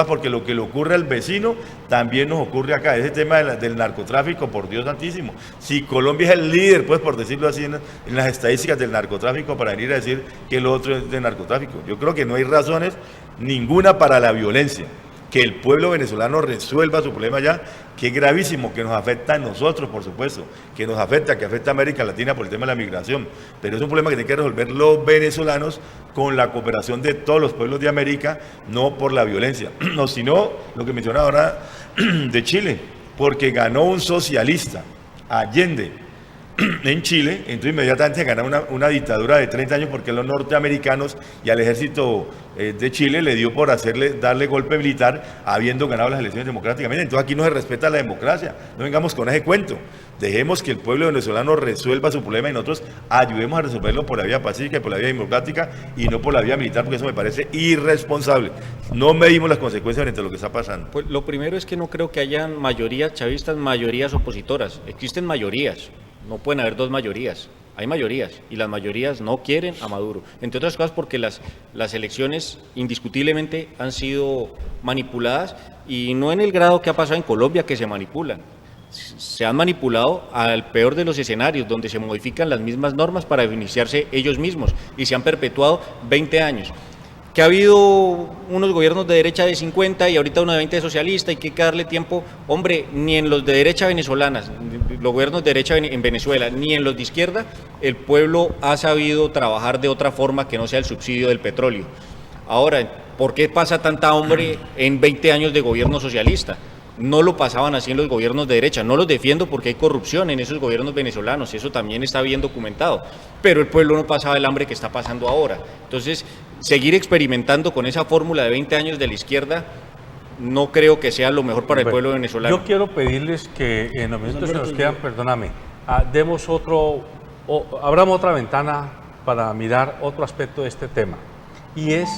porque lo que le ocurre al vecino también nos ocurre acá. Ese tema del narcotráfico, por Dios santísimo. Si Colombia es el líder, pues por decirlo así, en las estadísticas del narcotráfico, para venir a decir que lo otro es de narcotráfico. Yo creo que no hay razones ninguna para la violencia. Que el pueblo venezolano resuelva su problema ya, que es gravísimo, que nos afecta a nosotros, por supuesto, que afecta a América Latina por el tema de la migración, pero es un problema que tienen que resolver los venezolanos con la cooperación de todos los pueblos de América, no por la violencia, no, sino lo que mencionaba ahora de Chile, porque ganó un socialista, Allende, en Chile, entonces inmediatamente ganaron una dictadura de 30 años porque los norteamericanos y al ejército de Chile le dio por darle golpe militar habiendo ganado las elecciones democráticamente. Entonces aquí no se respeta la democracia, no vengamos con ese cuento. Dejemos que el pueblo venezolano resuelva su problema y nosotros ayudemos a resolverlo por la vía pacífica y por la vía democrática y no por la vía militar, porque eso me parece irresponsable. No medimos las consecuencias frente a lo que está pasando. Pues lo primero es que no creo que hayan mayorías chavistas, mayorías opositoras. Existen mayorías, no pueden haber dos mayorías. Hay mayorías y las mayorías no quieren a Maduro. Entre otras cosas porque las elecciones indiscutiblemente han sido manipuladas y no en el grado que ha pasado en Colombia, que se manipulan. Se han manipulado al peor de los escenarios, donde se modifican las mismas normas para beneficiarse ellos mismos y se han perpetuado 20 años. Que ha habido unos gobiernos de derecha de 50 y ahorita uno de 20 de socialista, y que hay que darle tiempo. Hombre, ni en los de derecha venezolanas, los gobiernos de derecha en Venezuela, ni en los de izquierda, el pueblo ha sabido trabajar de otra forma que no sea el subsidio del petróleo. Ahora, ¿por qué pasa tanta hambre en 20 años de gobierno socialista? No lo pasaban así en los gobiernos de derecha. No los defiendo porque hay corrupción en esos gobiernos venezolanos, eso también está bien documentado, pero el pueblo no pasaba el hambre que está pasando ahora. Entonces, seguir experimentando con esa fórmula de 20 años de la izquierda no creo que sea lo mejor para el pueblo venezolano. Yo quiero pedirles que en los minutos que nos quedan, perdóname, abramos otra ventana para mirar otro aspecto de este tema, y es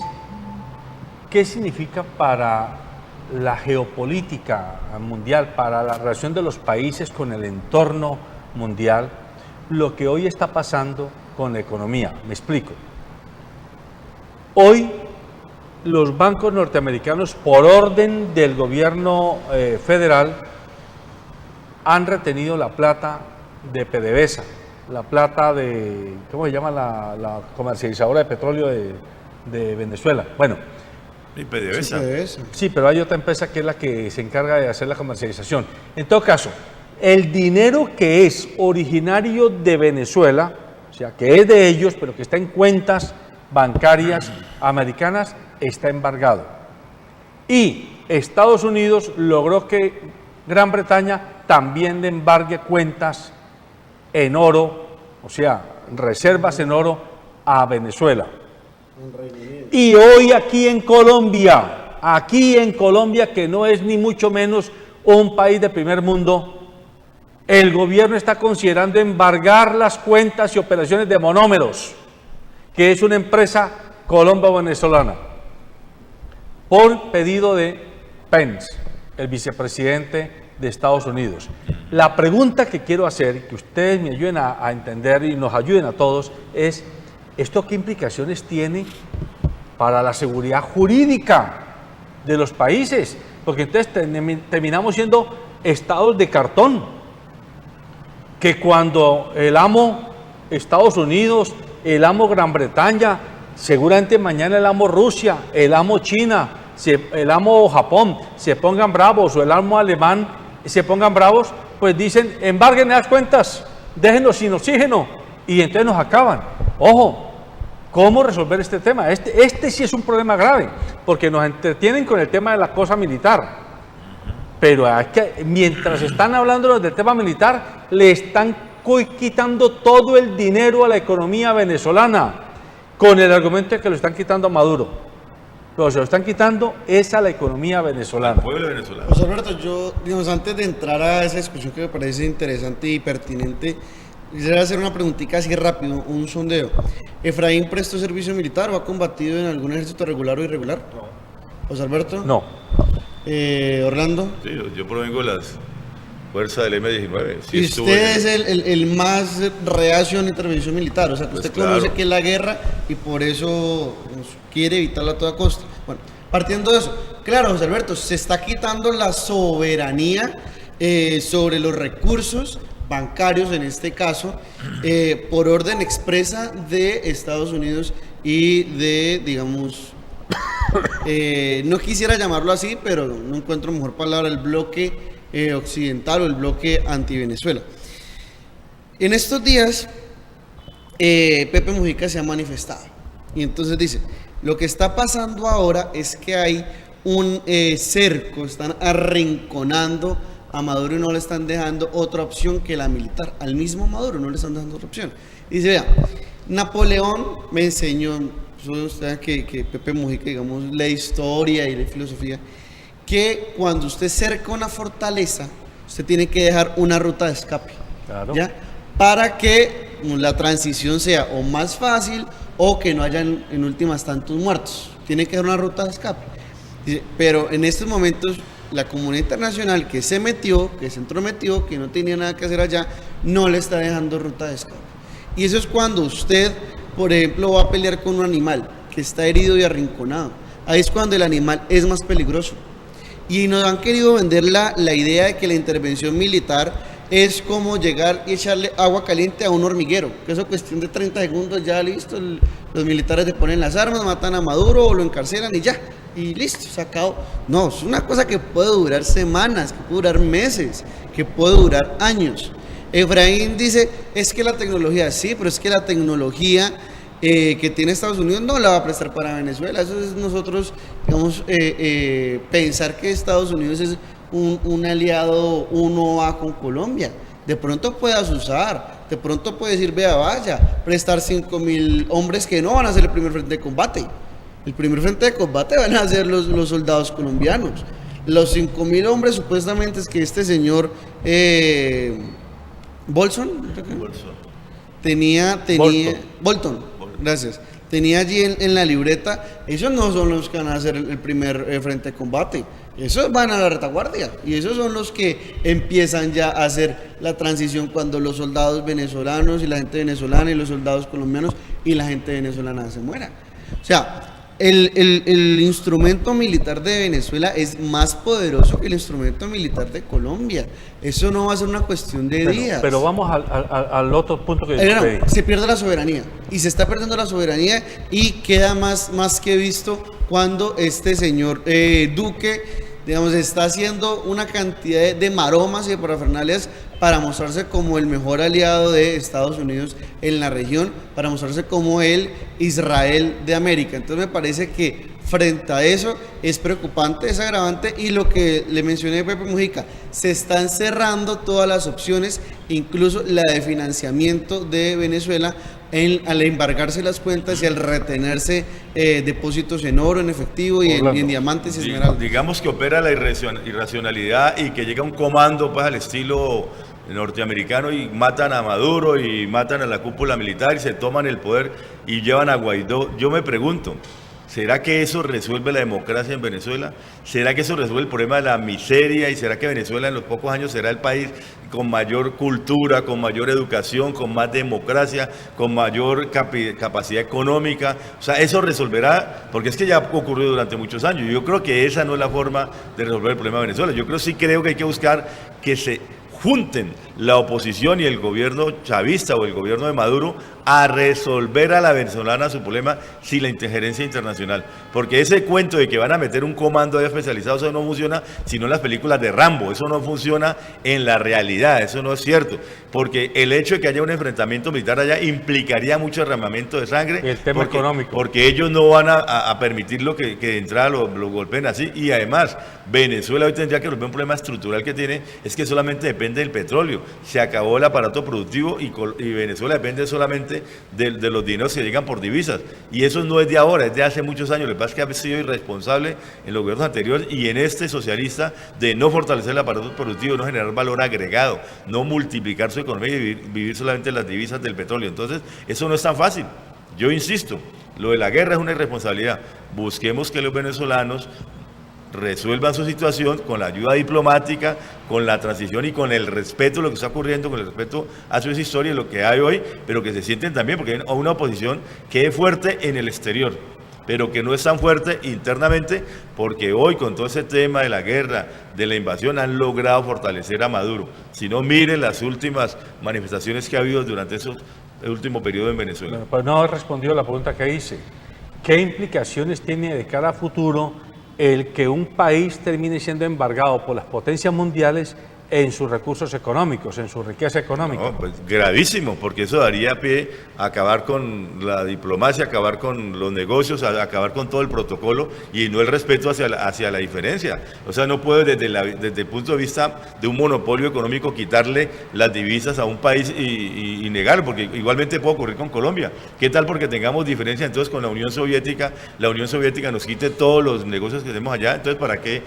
qué significa para la geopolítica mundial, para la relación de los países con el entorno mundial, lo que hoy está pasando con la economía. Me explico. Hoy los bancos norteamericanos, por orden del gobierno federal, han retenido la plata de PDVSA, la plata de, ¿cómo se llama la comercializadora de petróleo de Venezuela? Bueno, Y PDVSA. sí, pero hay otra empresa que es la que se encarga de hacer la comercialización. En todo caso, el dinero que es originario de Venezuela, o sea, que es de ellos, pero que está en cuentas bancarias americanas, está embargado. Y Estados Unidos logró que Gran Bretaña también le embargue cuentas en oro, o sea, reservas en oro a Venezuela. Y hoy aquí en Colombia, que no es ni mucho menos un país de primer mundo, el gobierno está considerando embargar las cuentas y operaciones de Monómeros, que es una empresa colombo-venezolana, por pedido de Pence, el vicepresidente de Estados Unidos. La pregunta que quiero hacer, que ustedes me ayuden a entender y nos ayuden a todos, es ¿esto qué implicaciones tiene para la seguridad jurídica de los países? Porque entonces terminamos siendo estados de cartón, que cuando el amo Estados Unidos, el amo Gran Bretaña, seguramente mañana el amo Rusia, el amo China, el amo Japón se pongan bravos, o el amo alemán se pongan bravos, pues dicen, embarguen las cuentas, déjenlos sin oxígeno, y entonces nos acaban. Ojo, ¿cómo resolver este tema? Este sí es un problema grave, porque nos entretienen con el tema de la cosa militar, pero mientras están hablando del tema militar, le están quitando todo el dinero a la economía venezolana, con el argumento de que lo están quitando a Maduro. Pero se lo están quitando es a la economía venezolana. Al pueblo venezolano. José Alberto, yo, digamos, antes de entrar a esa discusión que me parece interesante y pertinente, quisiera hacer una preguntita así rápido, un sondeo. ¿Efraín prestó servicio militar o ha combatido en algún ejército regular o irregular? No. ¿José Alberto? No. ¿Orlando? Sí, yo provengo de las fuerzas del M-19. Sí, y usted es el más reacio a una intervención militar, o sea, que Pues usted claro. conoce que es la guerra y por eso quiere evitarla a toda costa. Bueno, partiendo de eso, claro, José Alberto, se está quitando la soberanía sobre los recursos bancarios, en este caso, por orden expresa de Estados Unidos y de, digamos, no quisiera llamarlo así, pero no encuentro mejor palabra, el bloque occidental o el bloque anti-Venezuela. En estos días, Pepe Mujica se ha manifestado y entonces dice, lo que está pasando ahora es que hay un cerco, están arrinconando a Maduro no le están dejando otra opción que la militar. Al mismo Maduro no le están dando otra opción. Y dice, vea, Napoleón me enseñó, usted que Pepe Mujica, digamos, la historia y la filosofía, que cuando usted cerca una fortaleza, usted tiene que dejar una ruta de escape, Claro. ¿ya? Para que la transición sea o más fácil o que no haya en últimas tantos muertos. Tiene que haber una ruta de escape. Dice, pero en estos momentos la comunidad internacional que se metió, que se entrometió, que no tenía nada que hacer allá, no le está dejando ruta de escape. Y eso es cuando usted, por ejemplo, va a pelear con un animal que está herido y arrinconado. Ahí es cuando el animal es más peligroso. Y nos han querido vender la idea de que la intervención militar es como llegar y echarle agua caliente a un hormiguero, que eso cuestión de 30 segundos, ya listo, los militares le ponen las armas, matan a Maduro o lo encarcelan y ya, y listo, se acabó. No, es una cosa que puede durar semanas, que puede durar meses, que puede durar años. Efraín dice, es que la tecnología, sí, pero es que la tecnología que tiene Estados Unidos no la va a prestar para Venezuela. Eso es nosotros, digamos, pensar que Estados Unidos es un aliado 1A con Colombia. De pronto puedas usar, de pronto puedes decir, vea, vaya, prestar 5.000 hombres que no van a ser el primer frente de combate. El primer frente de combate van a ser los soldados colombianos. Los 5.000 hombres supuestamente es que este señor Bolson tenía Bolton, gracias, tenía allí en la libreta. Esos no son los que van a hacer el primer frente de combate, esos van a la retaguardia y esos son los que empiezan ya a hacer la transición cuando los soldados venezolanos y la gente venezolana y los soldados colombianos y la gente venezolana se muera. O sea, el instrumento militar de Venezuela es más poderoso que el instrumento militar de Colombia. Eso no va a ser una cuestión de días. Pero vamos al otro punto que yo pedí. Se pierde la soberanía y se está perdiendo la soberanía y queda más que visto cuando este señor Duque, digamos, está haciendo una cantidad de maromas y de parafernalias para mostrarse como el mejor aliado de Estados Unidos en la región, para mostrarse como el Israel de América. Entonces me parece que frente a eso es preocupante, es agravante, y lo que le mencioné a Pepe Mujica, se están cerrando todas las opciones, incluso la de financiamiento de Venezuela, al embargarse las cuentas y al retenerse depósitos en oro, en efectivo y en diamantes y esmeraldas. Digamos que opera la irracionalidad y que llega un comando pues al estilo norteamericano y matan a Maduro y matan a la cúpula militar y se toman el poder y llevan a Guaidó. Yo me pregunto, ¿será que eso resuelve la democracia en Venezuela? ¿Será que eso resuelve el problema de la miseria? ¿Y será que Venezuela en los pocos años será el país con mayor cultura, con mayor educación, con más democracia, con mayor capacidad económica? O sea, eso resolverá, porque es que ya ocurrió durante muchos años. Yo creo que esa no es la forma de resolver el problema de Venezuela. Yo creo que hay que buscar que se junten la oposición y el gobierno chavista o el gobierno de Maduro a resolver a la venezolana su problema sin la injerencia internacional. Porque ese cuento de que van a meter un comando especializado, eso no funciona sino en las películas de Rambo, eso no funciona en la realidad, eso no es cierto. Porque el hecho de que haya un enfrentamiento militar allá implicaría mucho derramamiento de sangre. Y el tema económico. Porque ellos no van a permitirlo que de entrada lo golpeen así. Y además, Venezuela hoy tendría que resolver un problema estructural que tiene, es que solamente depende del petróleo. Se acabó el aparato productivo y Venezuela depende solamente de los dineros que llegan por divisas. Y eso no es de ahora, es de hace muchos años. Lo que pasa es que ha sido irresponsable en los gobiernos anteriores y en este socialista de no fortalecer el aparato productivo, no generar valor agregado, no multiplicar su economía y vivir solamente en las divisas del petróleo. Entonces, eso no es tan fácil. Yo insisto, lo de la guerra es una irresponsabilidad. Busquemos que los venezolanos resuelvan su situación con la ayuda diplomática, con la transición y con el respeto a lo que está ocurriendo, con el respeto a su historia y lo que hay hoy, pero que se sienten también, porque hay una oposición que es fuerte en el exterior, pero que no es tan fuerte internamente, porque hoy con todo ese tema de la guerra, de la invasión, han logrado fortalecer a Maduro. Si no, miren las últimas manifestaciones que ha habido durante el último periodo en Venezuela. Bueno, pues no he respondido a la pregunta que hice. ¿Qué implicaciones tiene de cara a futuro el que un país termine siendo embargado por las potencias mundiales en sus recursos económicos, en su riqueza económica. No, pues gravísimo, porque eso daría pie a acabar con la diplomacia, acabar con los negocios, a acabar con todo el protocolo y no el respeto hacia la diferencia. O sea, no puede desde el punto de vista de un monopolio económico quitarle las divisas a un país y negar, porque igualmente puede ocurrir con Colombia. ¿Qué tal porque tengamos diferencia entonces con la Unión Soviética? La Unión Soviética nos quite todos los negocios que hacemos allá. Entonces, ¿para qué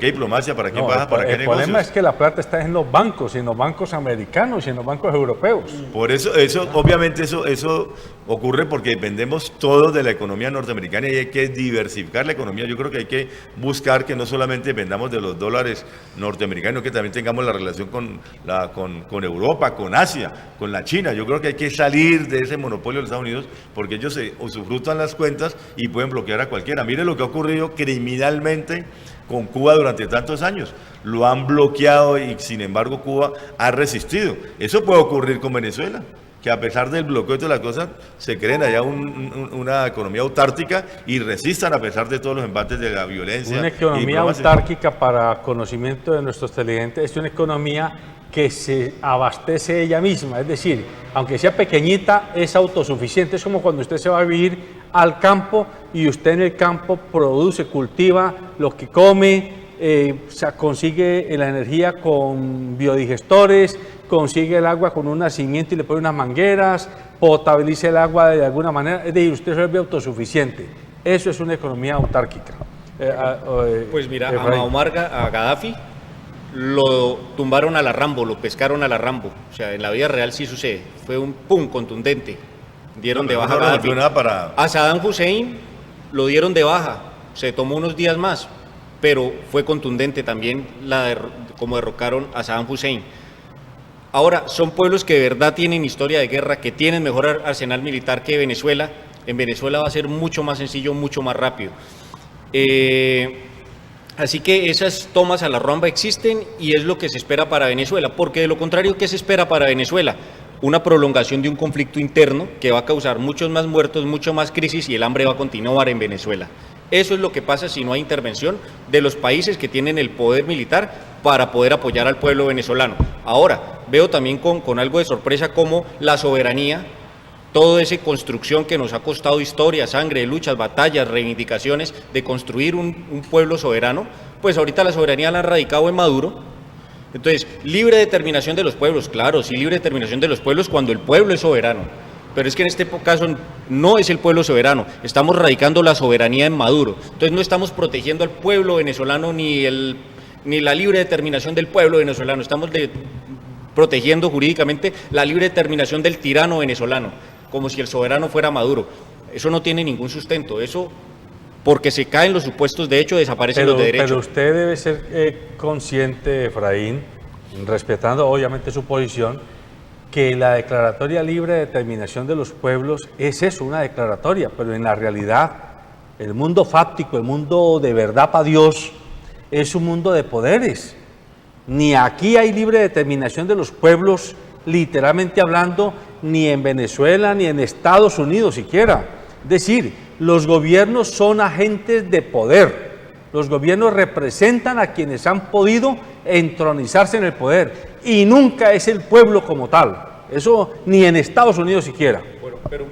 diplomacia? ¿Para qué baja? ¿Para qué negocios? El problema es que la plata está en los bancos, y en los bancos americanos y en los bancos europeos. Por eso obviamente eso ocurre porque dependemos todos de la economía norteamericana y hay que diversificar la economía. Yo creo que hay que buscar que no solamente dependamos de los dólares norteamericanos, que también tengamos la relación con Europa, con Asia, con la China. Yo creo que hay que salir de ese monopolio de los Estados Unidos porque ellos se usufructan las cuentas y pueden bloquear a cualquiera. Mire lo que ha ocurrido criminalmente con Cuba durante tantos años. Lo han bloqueado y sin embargo Cuba ha resistido. Eso puede ocurrir con Venezuela, que a pesar del bloqueo de todas las cosas, se creen allá una economía autárquica y resistan a pesar de todos los embates de la violencia. Una economía autárquica, para conocimiento de nuestros televidentes, es una economía que se abastece ella misma, es decir, aunque sea pequeñita, es autosuficiente. Es como cuando usted se va a vivir al campo y usted en el campo produce, cultiva lo que come, consigue la energía con biodigestores, consigue el agua con un nacimiento y le pone unas mangueras, potabiliza el agua de alguna manera, es decir, usted se vuelve autosuficiente. Eso es una economía autárquica. Pues mira, a Gaddafi lo tumbaron a la Rambo, lo pescaron a la Rambo. O sea, en la vida real sí sucede. Fue un pum contundente. Dieron de baja a Gaddafi. A Saddam Hussein lo dieron de baja. Se tomó unos días más, pero fue contundente también como derrocaron a Saddam Hussein. Ahora, son pueblos que de verdad tienen historia de guerra, que tienen mejor arsenal militar que Venezuela. En Venezuela va a ser mucho más sencillo, mucho más rápido. Así que esas tomas a la Rambo existen y es lo que se espera para Venezuela, porque de lo contrario, ¿qué se espera para Venezuela? Una prolongación de un conflicto interno que va a causar muchos más muertos, mucho más crisis y el hambre va a continuar en Venezuela. Eso es lo que pasa si no hay intervención de los países que tienen el poder militar para poder apoyar al pueblo venezolano. Ahora, veo también con algo de sorpresa cómo la soberanía, toda esa construcción que nos ha costado historia, sangre, luchas, batallas, reivindicaciones de construir un pueblo soberano, pues ahorita la soberanía la han radicado en Maduro. Entonces, libre determinación de los pueblos, claro, sí, libre determinación de los pueblos cuando el pueblo es soberano. Pero es que en este caso no es el pueblo soberano, estamos radicando la soberanía en Maduro. Entonces no estamos protegiendo al pueblo venezolano ni la libre determinación del pueblo venezolano, estamos protegiendo jurídicamente la libre determinación del tirano venezolano, como si el soberano fuera Maduro. Eso no tiene ningún sustento, eso porque se caen los supuestos de hecho desaparecen los de derecho. Pero usted debe ser consciente, Efraín, respetando obviamente su posición, que la declaratoria libre de determinación de los pueblos es eso, una declaratoria, pero en la realidad el mundo fáctico, el mundo de verdad para Dios, es un mundo de poderes. Ni aquí hay libre determinación de los pueblos, literalmente hablando, ni en Venezuela, ni en Estados Unidos siquiera. Es decir, los gobiernos son agentes de poder. Los gobiernos representan a quienes han podido entronizarse en el poder y nunca es el pueblo como tal. Eso ni en Estados Unidos siquiera. Bueno, pero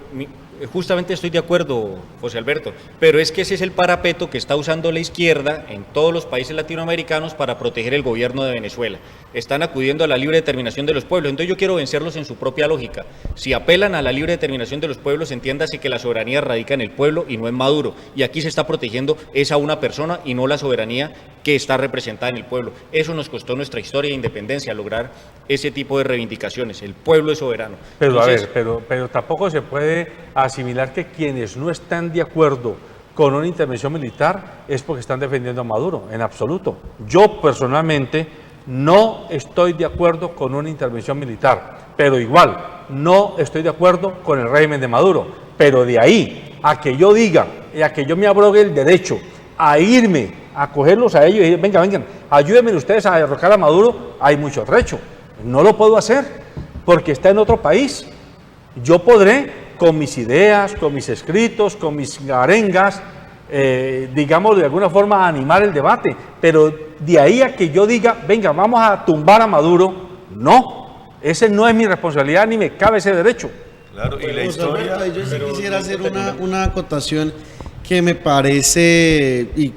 justamente estoy de acuerdo, José Alberto, pero es que ese es el parapeto que está usando la izquierda en todos los países latinoamericanos para proteger el gobierno de Venezuela. Están acudiendo a la libre determinación de los pueblos, entonces yo quiero vencerlos en su propia lógica. Si apelan a la libre determinación de los pueblos, entiéndase que la soberanía radica en el pueblo y no en Maduro, y aquí se está protegiendo es a una persona y no la soberanía que está representada en el pueblo. Eso nos costó nuestra historia de independencia, lograr ese tipo de reivindicaciones. El pueblo es soberano. Pero entonces, a ver, pero tampoco se puede asimilar que quienes no están de acuerdo con una intervención militar es porque están defendiendo a Maduro, en absoluto. Yo personalmente no estoy de acuerdo con una intervención militar, pero igual no estoy de acuerdo con el régimen de Maduro. Pero de ahí a que yo diga y a que yo me abrogue el derecho a irme a cogerlos a ellos y decir, vengan, ayúdenme ustedes a derrocar a Maduro, hay mucho trecho. No lo puedo hacer porque está en otro país. Yo podré, con mis ideas, con mis escritos, con mis arengas, digamos de alguna forma animar el debate, pero de ahí a que yo diga, venga, vamos a tumbar a Maduro, no, ese no es mi responsabilidad ni me cabe ese derecho. Claro, y la José historia... Alberto, yo sí quisiera hacer una acotación que me parece, y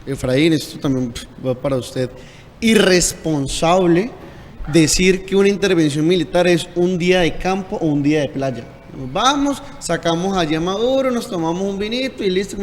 Efraín, esto también va para usted, irresponsable decir que una intervención militar es un día de campo o un día de playa. Nos vamos, sacamos allá a Maduro, nos tomamos un vinito y listo.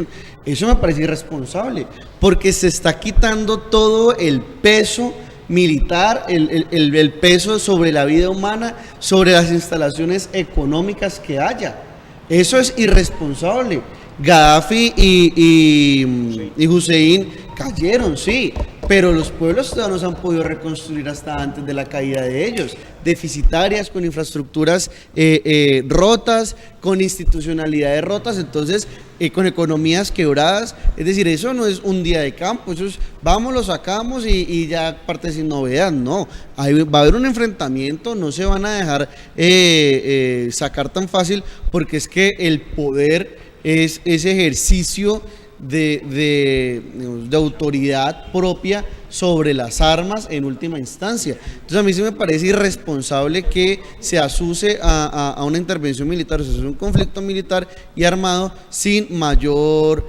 Eso me parece irresponsable, porque se está quitando todo el peso militar, el peso sobre la vida humana, sobre las instalaciones económicas que haya. Eso es irresponsable. Gaddafi y Hussein cayeron, sí, pero los pueblos todavía no se han podido reconstruir hasta antes de la caída de ellos, deficitarias, con infraestructuras rotas, con institucionalidades rotas, entonces con economías quebradas. Es decir, eso no es un día de campo, eso es vamos, lo sacamos y ya parte sin novedad. No, va a haber un enfrentamiento, no se van a dejar sacar tan fácil, porque es que el poder es ese ejercicio de autoridad propia sobre las armas en última instancia. Entonces a mí sí me parece irresponsable que se asuse a una intervención militar, o sea, un conflicto militar y armado sin mayor,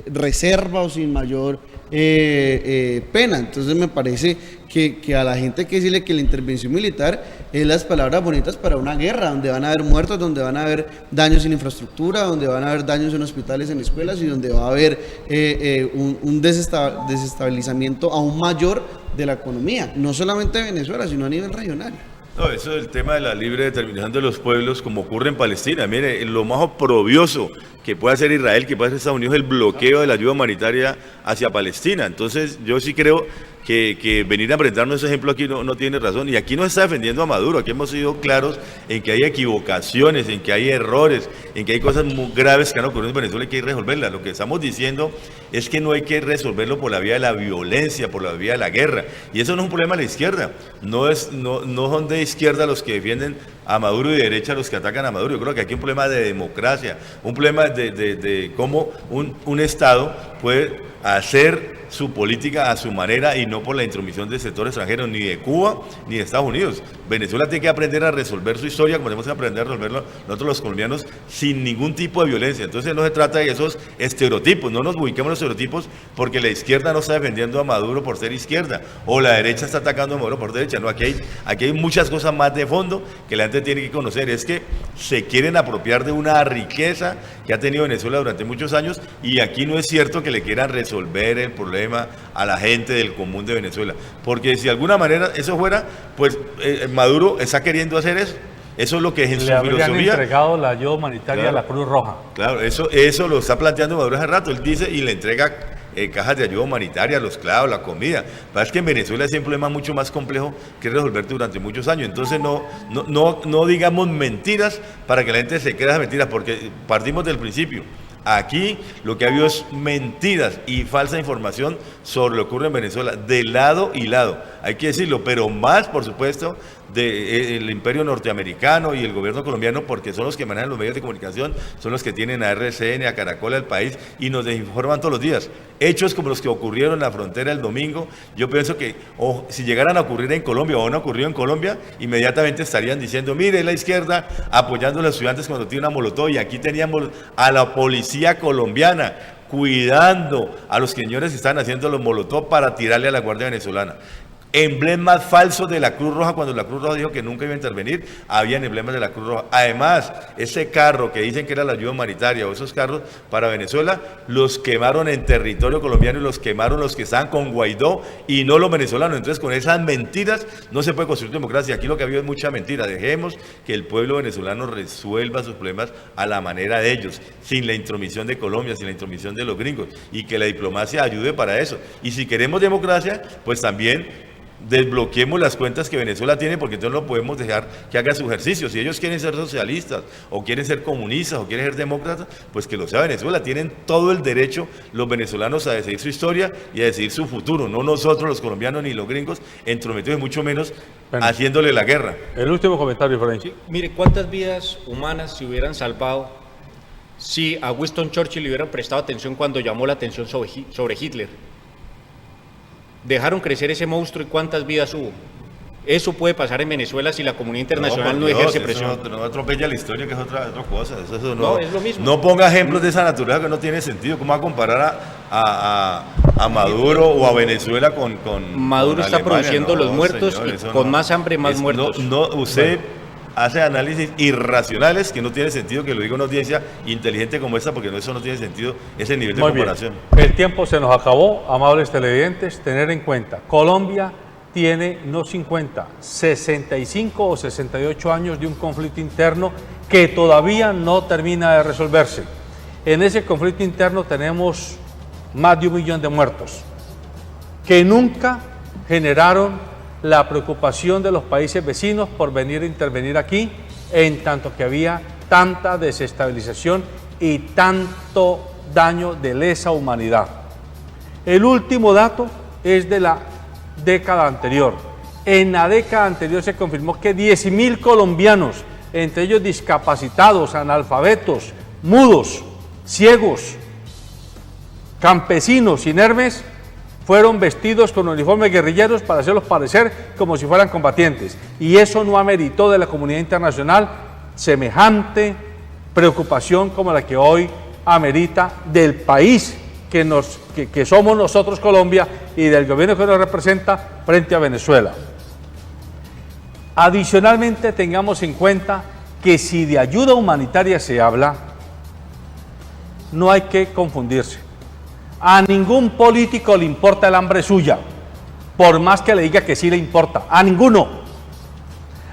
reserva o sin mayor pena. Entonces me parece que a la gente hay que decirle que la intervención militar es las palabras bonitas para una guerra, donde van a haber muertos, donde van a haber daños en infraestructura, donde van a haber daños en hospitales, en escuelas, y donde va a haber un desestabilizamiento aún mayor de la economía, no solamente de Venezuela, sino a nivel regional. No, eso es el tema de la libre determinación de los pueblos, como ocurre en Palestina. Mire, lo más oprobioso que puede hacer Israel, que puede hacer Estados Unidos, es el bloqueo de la ayuda humanitaria hacia Palestina. Entonces, yo sí creo que venir a presentarnos ese ejemplo aquí no tiene razón. Y aquí no se está defendiendo a Maduro, aquí hemos sido claros en que hay equivocaciones, en que hay errores, en que hay cosas muy graves que han ocurrido en Venezuela y que hay que resolverlas. Lo que estamos diciendo es que no hay que resolverlo por la vía de la violencia, por la vía de la guerra. Y eso no es un problema de la izquierda. No son de izquierda los que defienden a Maduro y de derecha los que atacan a Maduro. Yo creo que aquí hay un problema de democracia, un problema de cómo un Estado puede hacer su política a su manera y no por la intromisión del sector extranjero, ni de Cuba ni de Estados Unidos. Venezuela tiene que aprender a resolver su historia como tenemos que aprender a resolverlo nosotros los colombianos, sin ningún tipo de violencia. Entonces no se trata de esos estereotipos, no nos ubiquemos en los estereotipos porque la izquierda no está defendiendo a Maduro por ser izquierda o la derecha está atacando a Maduro por derecha. No, aquí hay muchas cosas más de fondo que la gente tiene que conocer. Es que se quieren apropiar de una riqueza que ha tenido Venezuela durante muchos años, y aquí no es cierto que le quieran resolver el problema a la gente del común de Venezuela, porque si de alguna manera eso fuera, pues Maduro está queriendo hacer eso. Eso es lo que es en su filosofía. Le habrían entregado la ayuda humanitaria, claro, a la Cruz Roja. Claro, eso lo está planteando Maduro hace rato. Él dice y le entrega cajas de ayuda humanitaria, los clavos, la comida. Pero es que en Venezuela es un problema mucho más complejo que resolver durante muchos años. Entonces no digamos mentiras para que la gente se crea esas mentiras, porque partimos del principio. Aquí lo que ha habido es mentiras y falsa información sobre lo que ocurre en Venezuela, de lado y lado, hay que decirlo, pero más, por supuesto, del imperio norteamericano y el gobierno colombiano, porque son los que manejan los medios de comunicación, son los que tienen a RCN, a Caracol, al País, y nos desinforman todos los días. Hechos como los que ocurrieron en la frontera el domingo, yo pienso que si llegaran a ocurrir en Colombia o han ocurrido en Colombia, inmediatamente estarían diciendo, mire, la izquierda apoyando a los estudiantes cuando tiene una molotov, y aquí teníamos a la policía colombiana cuidando a los señores que están haciendo los molotov para tirarle a la Guardia Venezolana. Emblemas falsos de la Cruz Roja, cuando la Cruz Roja dijo que nunca iba a intervenir, habían emblemas de la Cruz Roja. Además, ese carro que dicen que era la ayuda humanitaria, o esos carros para Venezuela, los quemaron en territorio colombiano y los quemaron los que estaban con Guaidó y no los venezolanos. Entonces, con esas mentiras no se puede construir democracia. Aquí lo que ha habido es mucha mentira. Dejemos que el pueblo venezolano resuelva sus problemas a la manera de ellos, sin la intromisión de Colombia, sin la intromisión de los gringos, y que la diplomacia ayude para eso. Y si queremos democracia, pues también desbloqueemos las cuentas que Venezuela tiene, porque entonces no podemos dejar que haga su ejercicio. Si ellos quieren ser socialistas o quieren ser comunistas o quieren ser demócratas, pues que lo sea Venezuela. Tienen todo el derecho los venezolanos a decidir su historia y a decidir su futuro, no nosotros los colombianos ni los gringos entrometidos, y mucho menos haciéndole la guerra. El último comentario, Frank. Sí, mire, ¿cuántas vidas humanas se hubieran salvado si a Winston Churchill le hubieran prestado atención cuando llamó la atención sobre Hitler? dejaron crecer ese monstruo y cuántas vidas hubo. Eso puede pasar en Venezuela si la comunidad internacional no ejerce presión. No atropella la historia, que es otra cosa. Eso No, es lo mismo. No ponga ejemplos de esa naturaleza que no tiene sentido. ¿Cómo va a comparar a Maduro o a Venezuela con Maduro está Alemania? produciendo los muertos, señor, y con más hambre, más muertos. Usted hace análisis irracionales que no tiene sentido que lo diga una audiencia inteligente como esta, porque eso no tiene sentido, ese nivel de Muy bien. comparación. El tiempo se nos acabó, amables televidentes. Tener en cuenta, Colombia tiene no 50, 65 o 68 años de un conflicto interno que todavía no termina de resolverse. En ese conflicto interno tenemos más de 1 millón de muertos, que nunca generaron la preocupación de los países vecinos por venir a intervenir aquí, en tanto que había tanta desestabilización y tanto daño de lesa humanidad. El último dato es de la década anterior. En la década anterior se confirmó que 10.000 colombianos, entre ellos discapacitados, analfabetos, mudos, ciegos, campesinos, inermes, fueron vestidos con uniformes guerrilleros para hacerlos parecer como si fueran combatientes. Y eso no ameritó de la comunidad internacional semejante preocupación como la que hoy amerita del país que somos nosotros, Colombia, y del gobierno que nos representa frente a Venezuela. Adicionalmente, tengamos en cuenta que si de ayuda humanitaria se habla, no hay que confundirse. A ningún político le importa el hambre suya, por más que le diga que sí le importa. A ninguno.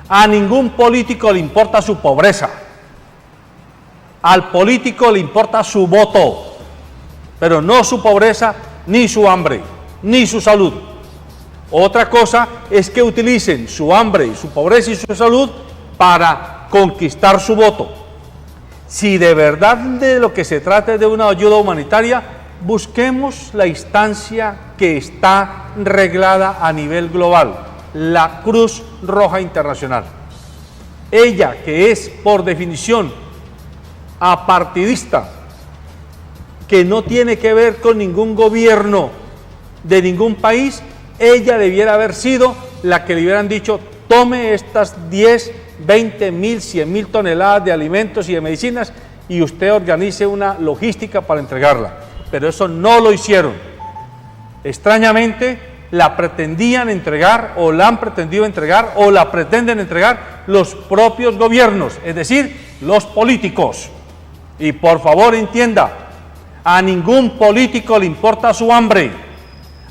A ningún político le importa su pobreza. Al político le importa su voto, pero no su pobreza, ni su hambre, ni su salud. Otra cosa es que utilicen su hambre, su pobreza y su salud para conquistar su voto. Si de verdad de lo que se trata es de una ayuda humanitaria, busquemos la instancia que está reglada a nivel global, la Cruz Roja Internacional. Ella, que es por definición apartidista, que no tiene que ver con ningún gobierno de ningún país, ella debiera haber sido la que le hubieran dicho: tome estas 10, 20 mil, 100 mil toneladas de alimentos y de medicinas y usted organice una logística para entregarla. Pero eso no lo hicieron. Extrañamente, la pretendían entregar, o la han pretendido entregar, o la pretenden entregar los propios gobiernos, es decir, los políticos. Y por favor entienda, a ningún político le importa su hambre,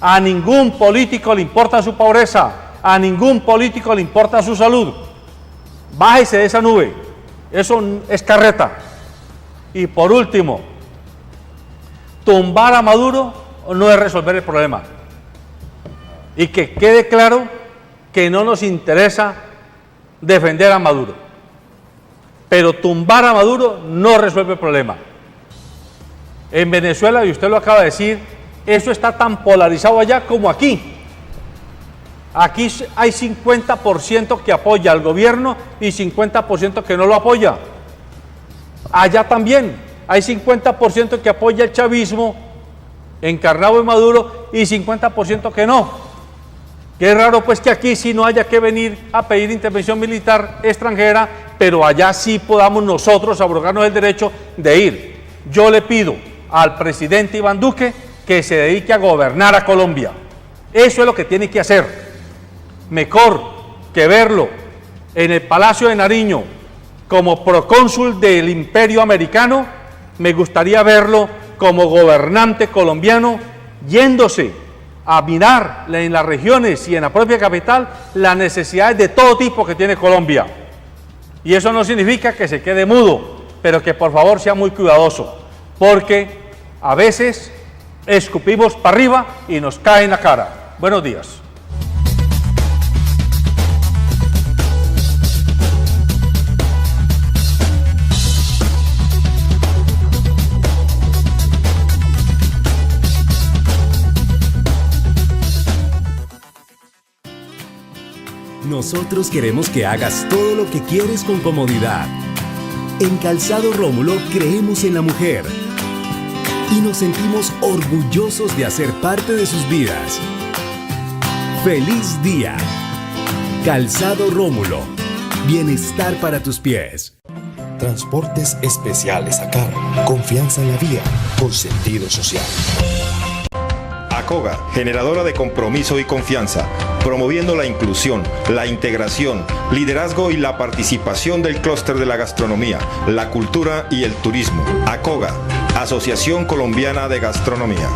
a ningún político le importa su pobreza, a ningún político le importa su salud. Bájese de esa nube, eso es carreta. Y por último, tumbar a Maduro no es resolver el problema. Y que quede claro que no nos interesa defender a Maduro, pero tumbar a Maduro no resuelve el problema. En Venezuela, y usted lo acaba de decir, eso está tan polarizado allá como aquí. Aquí hay 50% que apoya al gobierno y 50% que no lo apoya. Allá también hay 50% que apoya el chavismo encarnado en Maduro y 50% que no. Qué raro pues que aquí sí no haya que venir a pedir intervención militar extranjera, pero allá sí podamos nosotros abrogarnos el derecho de ir. Yo le pido al presidente Iván Duque que se dedique a gobernar a Colombia. Eso es lo que tiene que hacer. Mejor que verlo en el Palacio de Nariño como procónsul del Imperio Americano, me gustaría verlo como gobernante colombiano, yéndose a mirar en las regiones y en la propia capital las necesidades de todo tipo que tiene Colombia. Y eso no significa que se quede mudo, pero que por favor sea muy cuidadoso, porque a veces escupimos para arriba y nos cae en la cara. Buenos días. Nosotros queremos que hagas todo lo que quieres con comodidad. En Calzado Rómulo creemos en la mujer y nos sentimos orgullosos de hacer parte de sus vidas. ¡Feliz día! Calzado Rómulo. Bienestar para tus pies. Transportes especiales a cargo. Confianza en la vía, con sentido social. ACOGA, generadora de compromiso y confianza, promoviendo la inclusión, la integración, liderazgo y la participación del clúster de la gastronomía, la cultura y el turismo. ACOGA, Asociación Colombiana de Gastronomía.